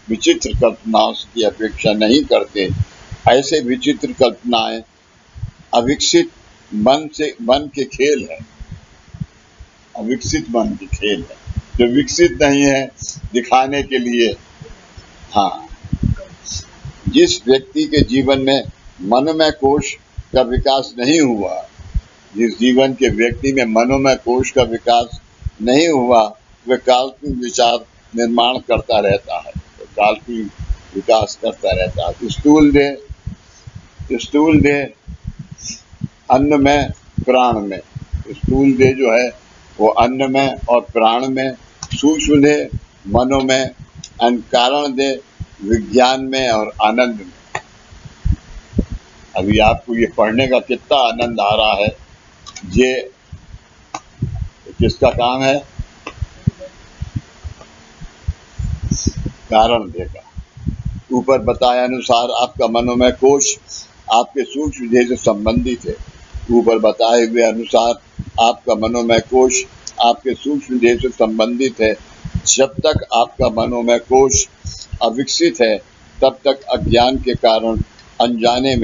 विचित्र कल्पनाओं की अपेक्षा नहीं करते। ऐसे विचित्र कल्पनाएं अविकसित मन के खेल है, अविकसित मन के खेल है, जो विकसित नहीं है दिखाने के लिए। हाँ, जिस व्यक्ति के जीवन में मनोमय कोश का विकास नहीं हुआ, जिस जीवन के व्यक्ति में मनोमय कोश का विकास नहीं हुआ, वह काल्पनिक विचार निर्माण करता रहता है, काल्पनिक विकास करता रहता है। स्थूल देह अन्न में प्राण में, स्थूल देह जो है वो अन्न में और प्राण में, सूक्ष्म देह मनो में, कारण देह विज्ञान में और आनंद में। अभी आपको ये पढ़ने का कितना आनंद आ रहा है, ये किसका काम है? कारण देह का। ऊपर बताए अनुसार आपका मनोमय कोश आपके सूक्ष्म देह से संबंधित है। ऊपर बताए हुए अनुसार आपका मनोमय कोश आपके सूक्ष्म देह से संबंधित है। जब तक आपका मनोमय कोश अविकसित है तब तक अज्ञान के कारण अनजाने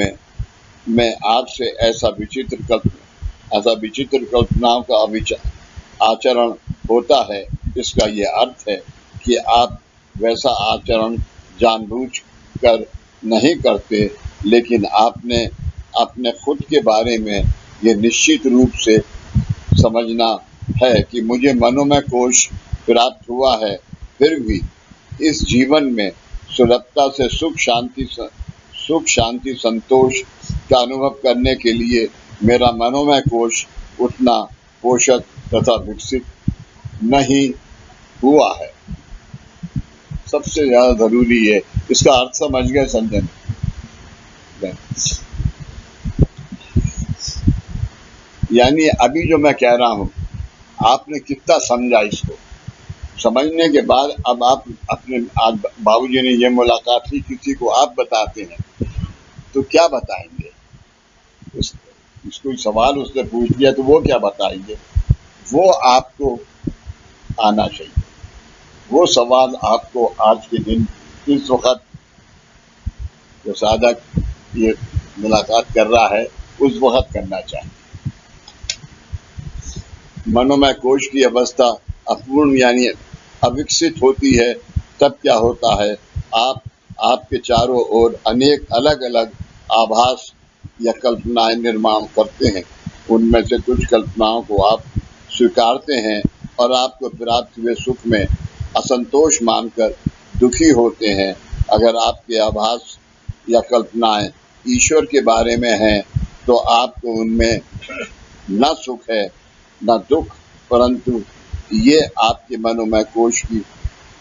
में आपसे ऐसा विचित्र कल्पनाओं का आचरण होता है। इसका यह अर्थ है कि आप वैसा आचरण जानबूझ कर नहीं करते, लेकिन आपने अपने खुद के बारे में ये निश्चित रूप से समझना है कि मुझे मनोमय कोश प्राप्त हुआ है, फिर भी इस जीवन में सुलभता से सुख शांति संतोष का अनुभव करने के लिए मेरा मनोमय कोश उतना पोषक तथा विकसित नहीं हुआ है। सबसे ज्यादा जरूरी है। इसका अर्थ समझ गए संजय? यानी अभी जो मैं कह रहा हूं आपने कितना समझा इसको? समझने के बाद अब आप अपने आज बाबूजी ने ये मुलाकात की, किसी को आप बताते हैं तो क्या बताएंगे? कोई सवाल उसने पूछ दिया तो वो क्या बताएंगे? वो आपको आना चाहिए, वो सवाल आपको आज के दिन इस वक्त जो साधक ये मुलाकात कर रहा है उस वक्त करना चाहिए। मनोमय कोश की अवस्था अपूर्ण यानी अविकसित होती है, तब क्या होता है, आपके चारों ओर अनेक अलग अलग आभास या कल्पनाएं निर्माण करते हैं। उनमें से कुछ कल्पनाओं को आप स्वीकारते हैं और आपको प्राप्त हुए सुख में असंतोष मानकर दुखी होते हैं। अगर आपके आभास या कल्पनाएं ईश्वर के बारे में हैं तो आपको उनमें न सुख है न दुख, परंतु ये आपके मनोमय कोश की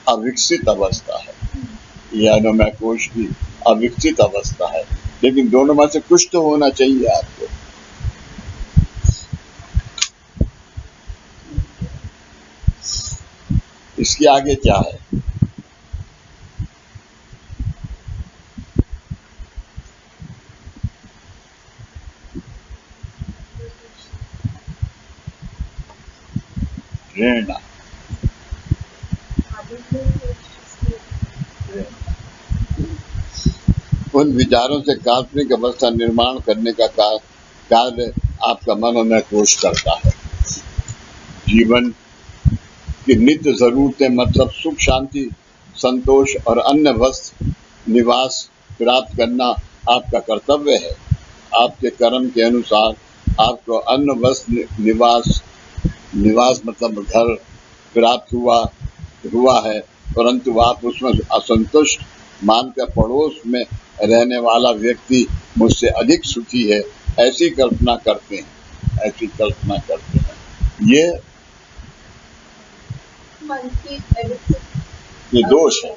अविकसित अवस्था है। ये मनोमय कोश की अविकसित अवस्था है, लेकिन दोनों में से कुछ तो होना चाहिए आपको। इसके आगे क्या है? प्रेरणा। उन विचारों से काल्पनिक अवस्था निर्माण करने का कार्य आपका मनोमय कोश करता है। जीवन की नित्य जरूरतें मतलब सुख, शांति, संतोष और अन्य वस्त्र निवास प्राप्त करना आपका कर्तव्य है। आपके कर्म के अनुसार आपको अन्न वस्त्र निवास मतलब घर प्राप्त हुआ है, परंतु आप उसमें असंतुष्ट मानकर पड़ोस में रहने वाला व्यक्ति मुझसे अधिक सुखी है, ऐसी कल्पना करते हैं। ये दोष है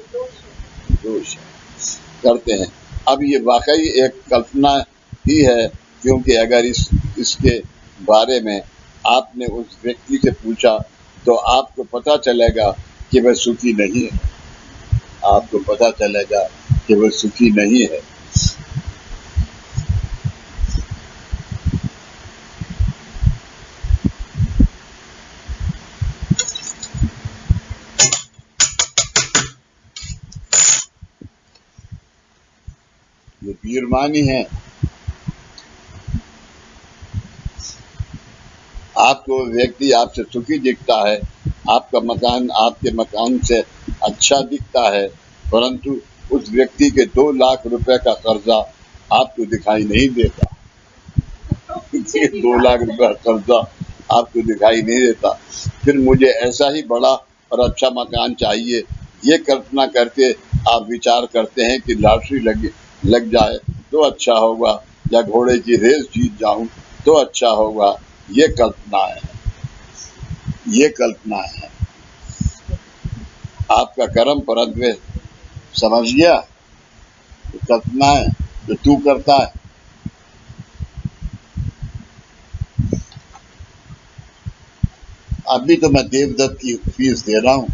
करते हैं। अब ये वाकई एक कल्पना ही है, क्योंकि अगर इसके बारे में आपने उस व्यक्ति से पूछा तो आपको पता चलेगा कि वह सुखी नहीं है। आपको पता चलेगा कि वह सुखी नहीं है। ये पीरमानी है। आपको व्यक्ति आपसे सुखी दिखता है, आपका मकान आपके मकान से अच्छा दिखता है, परंतु उस व्यक्ति के 2 लाख रुपए का कर्जा आपको दिखाई नहीं देता। 2 लाख रुपए कर्जा आपको दिखाई नहीं देता। फिर मुझे ऐसा ही बड़ा और अच्छा मकान चाहिए, ये कल्पना करके आप विचार करते हैं कि लॉटरी लग जाए तो अच्छा होगा, या घोड़े की रेस जीत जाऊं तो अच्छा होगा। ये कल्पना है। आपका कर्म परद्वे समझ गया? तो कल्पना है जो तू करता है। अभी तो मैं देवदत्त की फीस दे रहा हूँ,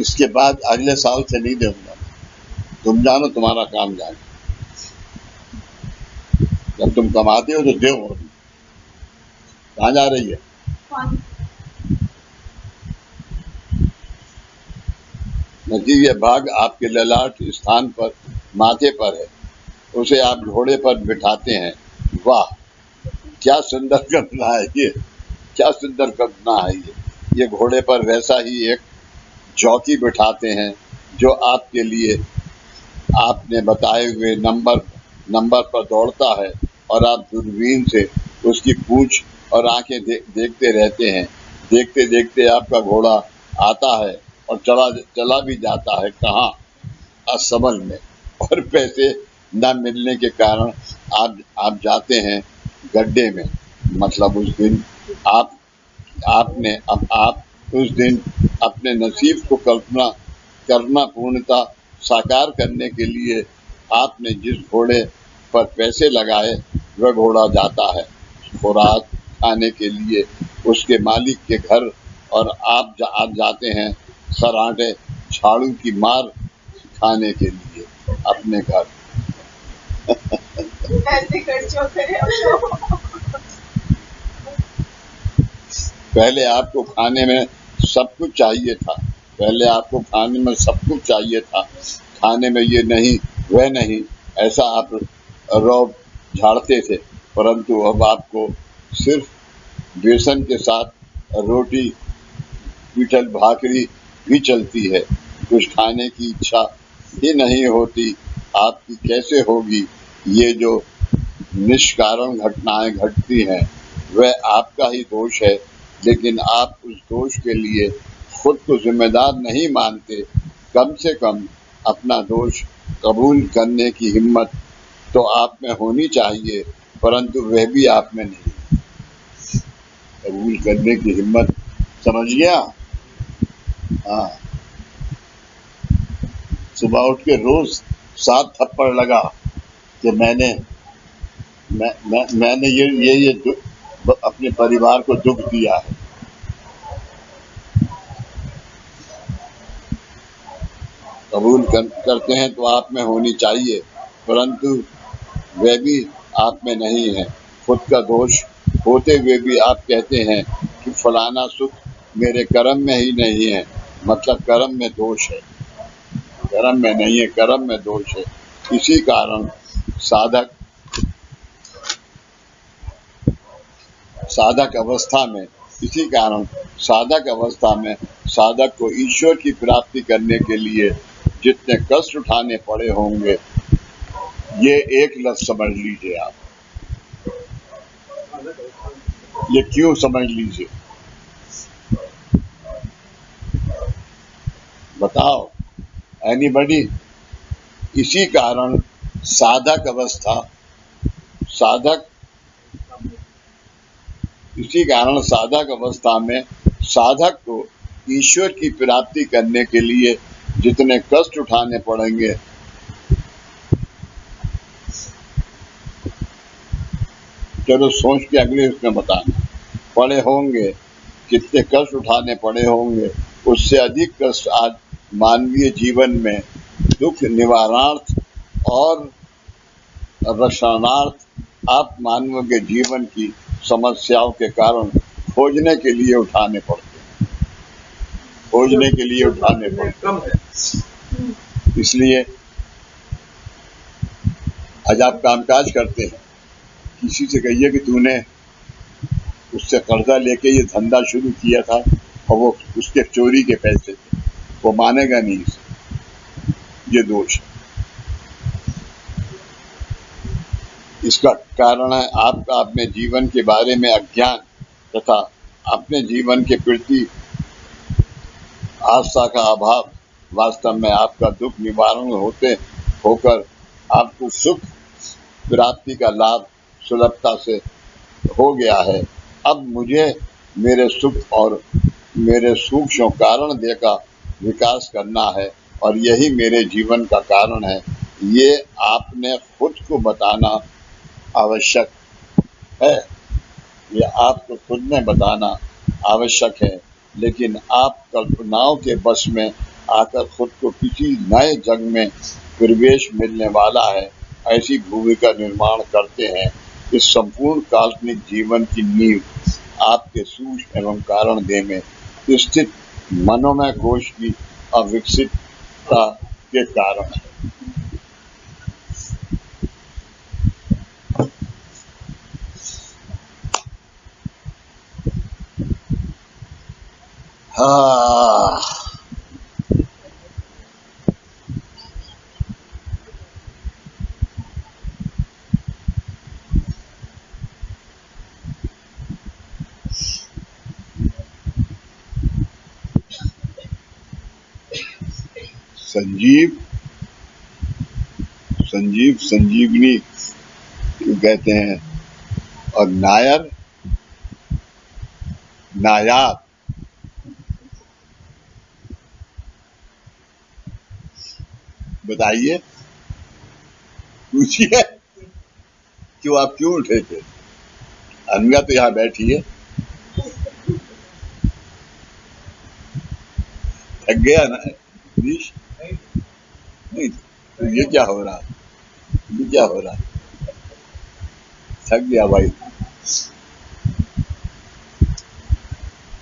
इसके बाद अगले साल से नहीं दूंगा। तुम जानो, तुम्हारा काम जानो। जब तुम कमाते हो तो दो। कहाँ जा रही है? नतीजे भाग आपके ललाट स्थान पर माथे पर है, उसे आप घोड़े पर बिठाते हैं। वाह, क्या सुंदर कल्पना है ये, क्या सुंदर कल्पना है ये घोड़े पर वैसा ही एक जॉकी बिठाते हैं जो आपके लिए आपने बताए हुए नंबर पर दौड़ता है, और आप दूरबीन से उसकी पूंछ और आंखें देखते रहते हैं। देखते देखते आपका घोड़ा आता है और चला भी जाता है। कहाँ? असमल में। और पैसे न मिलने के कारण आप जाते हैं गड्ढे में। मतलब उस दिन आप उस दिन अपने नसीब को करना पूर्णता साकार करने के लिए आपने जिस घोड़े पर पैसे लगाए वह घोड़ा जाता है खुराक खाने के लिए उसके मालिक के घर, और आप जाते हैं खराटे झाड़ू की मार खाने के लिए अपने घर। ऐसे खर्चों करे अब तो। पहले आपको खाने में सब कुछ चाहिए था, पहले आपको खाने में सब कुछ चाहिए था, खाने में ये नहीं वह नहीं ऐसा आप रौब झाड़ते थे, परंतु अब आपको सिर्फ बेसन के साथ रोटी पिठल भाकरी भी चलती है, कुछ खाने की इच्छा ही नहीं होती। आपकी कैसे होगी? ये जो निष्कारण घटनाएं घटती हैं वह आपका ही दोष है, लेकिन आप उस दोष के लिए खुद को जिम्मेदार नहीं मानते। कम से कम अपना दोष कबूल करने की हिम्मत तो आप में होनी चाहिए, परंतु वह भी आप में नहीं। कबूल करने की हिम्मत, समझ गया? हाँ, सुबह उठ के रोज 7 थप्पड़ लगा कि मैंने ये अपने परिवार को दुख दिया है। कबूल करते हैं तो आप में होनी चाहिए, परंतु वह भी आप में नहीं है। खुद का दोष होते हुए भी आप कहते हैं कि फलाना सुख मेरे कर्म में ही नहीं है, मतलब कर्म में दोष है, कर्म में नहीं है, कर्म में दोष है। इसी कारण साधक अवस्था में साधक को ईश्वर की प्राप्ति करने के लिए जितने कष्ट उठाने पड़े होंगे, ये एक लफ्ज समझ लीजिए आप। ये क्यों समझ लीजिए, बताओ एनीबडी? इसी कारण साधक अवस्था में साधक को ईश्वर की प्राप्ति करने के लिए जितने कष्ट उठाने पड़ेंगे, चलो सोच के अगले उसमें बताना, पड़े होंगे, कितने कष्ट उठाने पड़े होंगे, उससे अधिक कष्ट आज मानवीय जीवन में दुख निवारणार्थ और रक्षणार्थ आप मानव के जीवन की समस्याओं के कारण खोजने के लिए उठाने पड़ते हैं। इसलिए आज आप कामकाज करते हैं, किसी से कहिए कि तूने उससे कर्जा लेके ये धंधा शुरू किया था और वो उसके चोरी के पैसे थे, वो मानेगा नहीं इसे, ये दोष है। इसका कारण है आपका अपने जीवन के बारे में अज्ञान तथा अपने जीवन के प्रति आस्था का अभाव। वास्तव में आपका दुख निवारण होकर आपको सुख प्राप्ति का लाभ सुलभता से हो गया है। अब मुझे मेरे सुख और मेरे सूक्ष्म कारण देह का विकास करना है और यही मेरे जीवन का कारण है। ये आपने खुद को बताना आवश्यक है, ये आपको खुद में बताना आवश्यक है, लेकिन आप कल्पनाओं के बस में आकर खुद को किसी नए जग में प्रवेश मिलने वाला है ऐसी भूमिका निर्माण करते हैं। इस संपूर्ण काल्पनिक जीवन की नींव आपके सूक्ष्म एवं कारण देह में स्थित मनोमय कोश की अविकसितता के कारण है। हाँ, संजीवनी कहते हैं, और नायाब बताइए, पूछिए क्यों, आप क्यों उठे थे? अनगा तो यहाँ बैठी है। थक गया ना नीश? नहीं, तो ये क्या हो रहा है? ये क्या हो रहा है? थक गया भाई।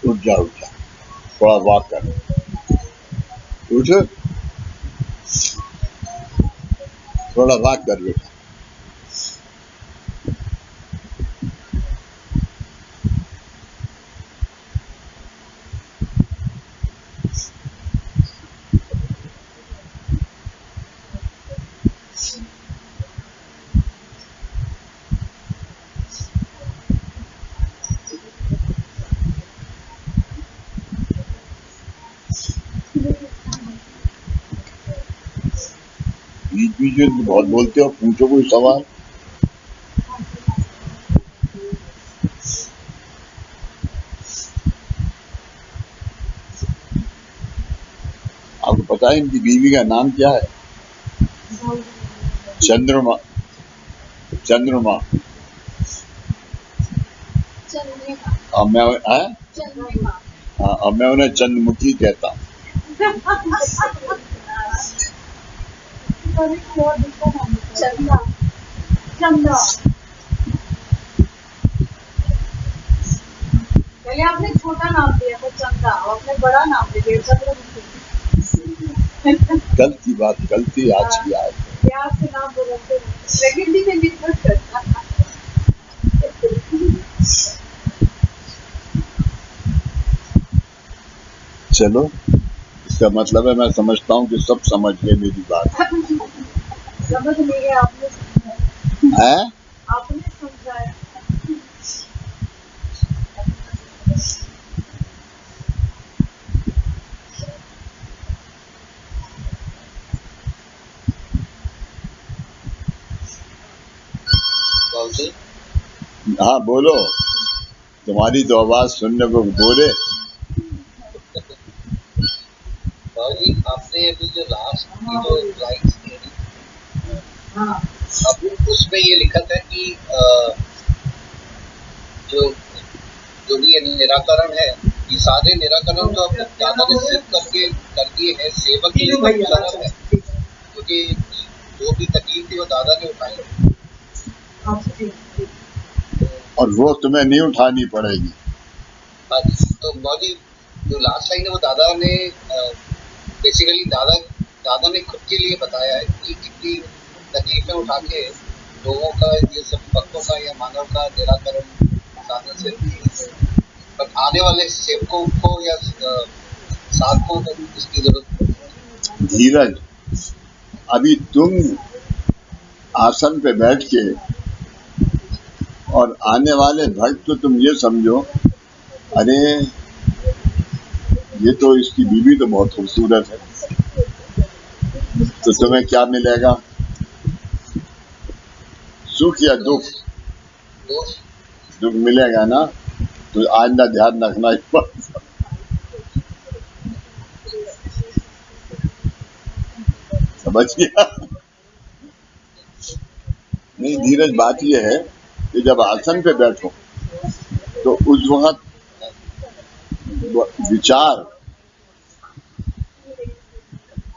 उठ जा, उठ जा, थोड़ा वॉक कर, उठ, थोड़ा वॉक कर बेटा। बीच बीच में बहुत बोलते हो, पूछो कोई सवाल। आपको पता है इनकी बीवी का नाम क्या है? चंद्रमा। चंद्रमा। और मैं हाँ, और मैं उन्हें चंद्रमुखी कहता हूँ। चंदा, चंदा। पहले आपने छोटा नाम दिया था चंदा, और आपने बड़ा नाम दे दिया चंद्रमुखी। गलती बात, गलती आज की आज। प्यार से नाम बदलते प्रकृति पे निर्भर करता। चलो, इसका मतलब है मैं समझता हूँ कि सब समझ गए मेरी बात। समझ नहीं गए, आपने समझाया। है? आपने समझाया। हाँ बोलो, तुम्हारी तो आवाज सुनने को बोले। बाबूजी, आपने अभी जो लास्ट की जो लाइन्स थी, हाँ, अब उसमें ये लिखा था कि जो जो भी ये निराकरण है, ये सारे निराकरण तो अब दादा ने सिर्फ करके कर दिए हैं, सेवक के लिए तो सरल है, क्योंकि जो भी तकलीफ थी वो दादा ने उठाई, और वो तुम्हें नहीं उठानी पड़ेगी। तो बाबूजी जो लास्ट लाइन है वो दादा ने बेसिकली दादा ने खुद के लिए बताया है कि कितनी तकलीफें उठा के लोगों का, ये सब भक्तों का या मानव का निराकरण दादा से, पर आने वाले सेवकों को या साधकों को इसकी जरूरत है। धीरज, अभी तुम आसन पे बैठ के और आने वाले भक्त तो तुम ये समझो, अरे ये तो इसकी बीवी तो बहुत खूबसूरत है, तो तुम्हें क्या मिलेगा? सुख या दुख? दुख मिलेगा ना, तो आइंदा ध्यान रखना इस बात। समझ गया? नहीं धीरज, बात ये है कि जब आसन पे बैठो तो उस वक्त विचार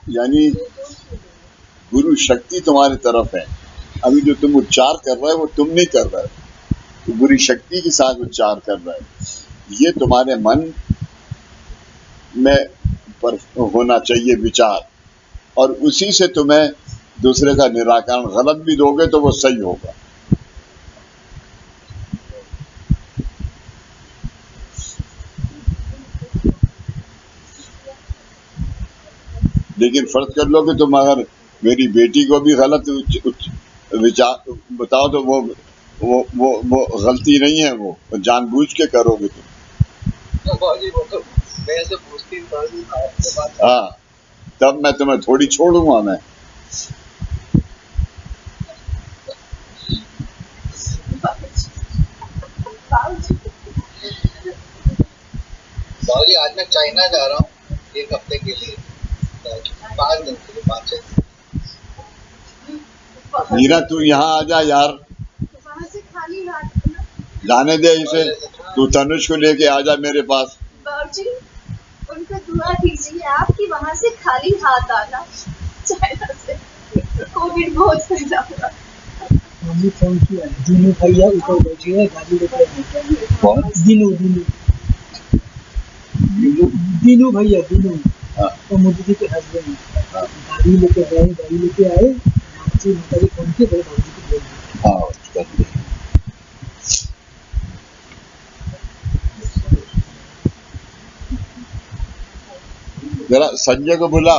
यानी गुरु शक्ति तुम्हारी तरफ है। अभी जो तुम उच्चार कर रहे हो वो तुम नहीं कर रहे हो, तो गुरु शक्ति के साथ उच्चार कर रहे हो। ये तुम्हारे मन में पर होना चाहिए विचार, और उसी से तुम्हें दूसरे का निराकरण, गलत भी दोगे तो वो सही होगा। लेकिन फर्ज कर लो कि तुम अगर मेरी बेटी को भी गलत विचार बताओ तो वो गलती नहीं है, वो जानबूझ के करोगे तुम। हाँ, तब मैं तुम्हें थोड़ी छोड़ूंगा मैं। बाबूजी आज मैं चाइना जा रहा हूँ 1 हफ्ते के लिए, 5 दिन के लिए, 5-6 दिन। मीरा तू यहाँ आ जा यार, वहाँ से खाली हाथ जाने दे इसे, तू तनुज को लेके आ जा मेरे पास। बाबूजी, उनका दुआ बीमा कीजिए आप कि वहां से खाली हाथ आना, चाइना से कोविड बहुत फैला हुआ। हमने फोन किया, दीनू भैया ऊपर बैठे हैं, गाड़ी लेके आए। कौन? दीनू दीनू दीनू भैया, दीनू हाँ। तो मोदी जी के हस्बैंड हाँ। गाड़ी लेके गए, गाड़ी लेके आए, माता जी फोन किए, बड़े बाबू जी को बोल दिया। हाँ, कर दिया। जरा संजय को बुला।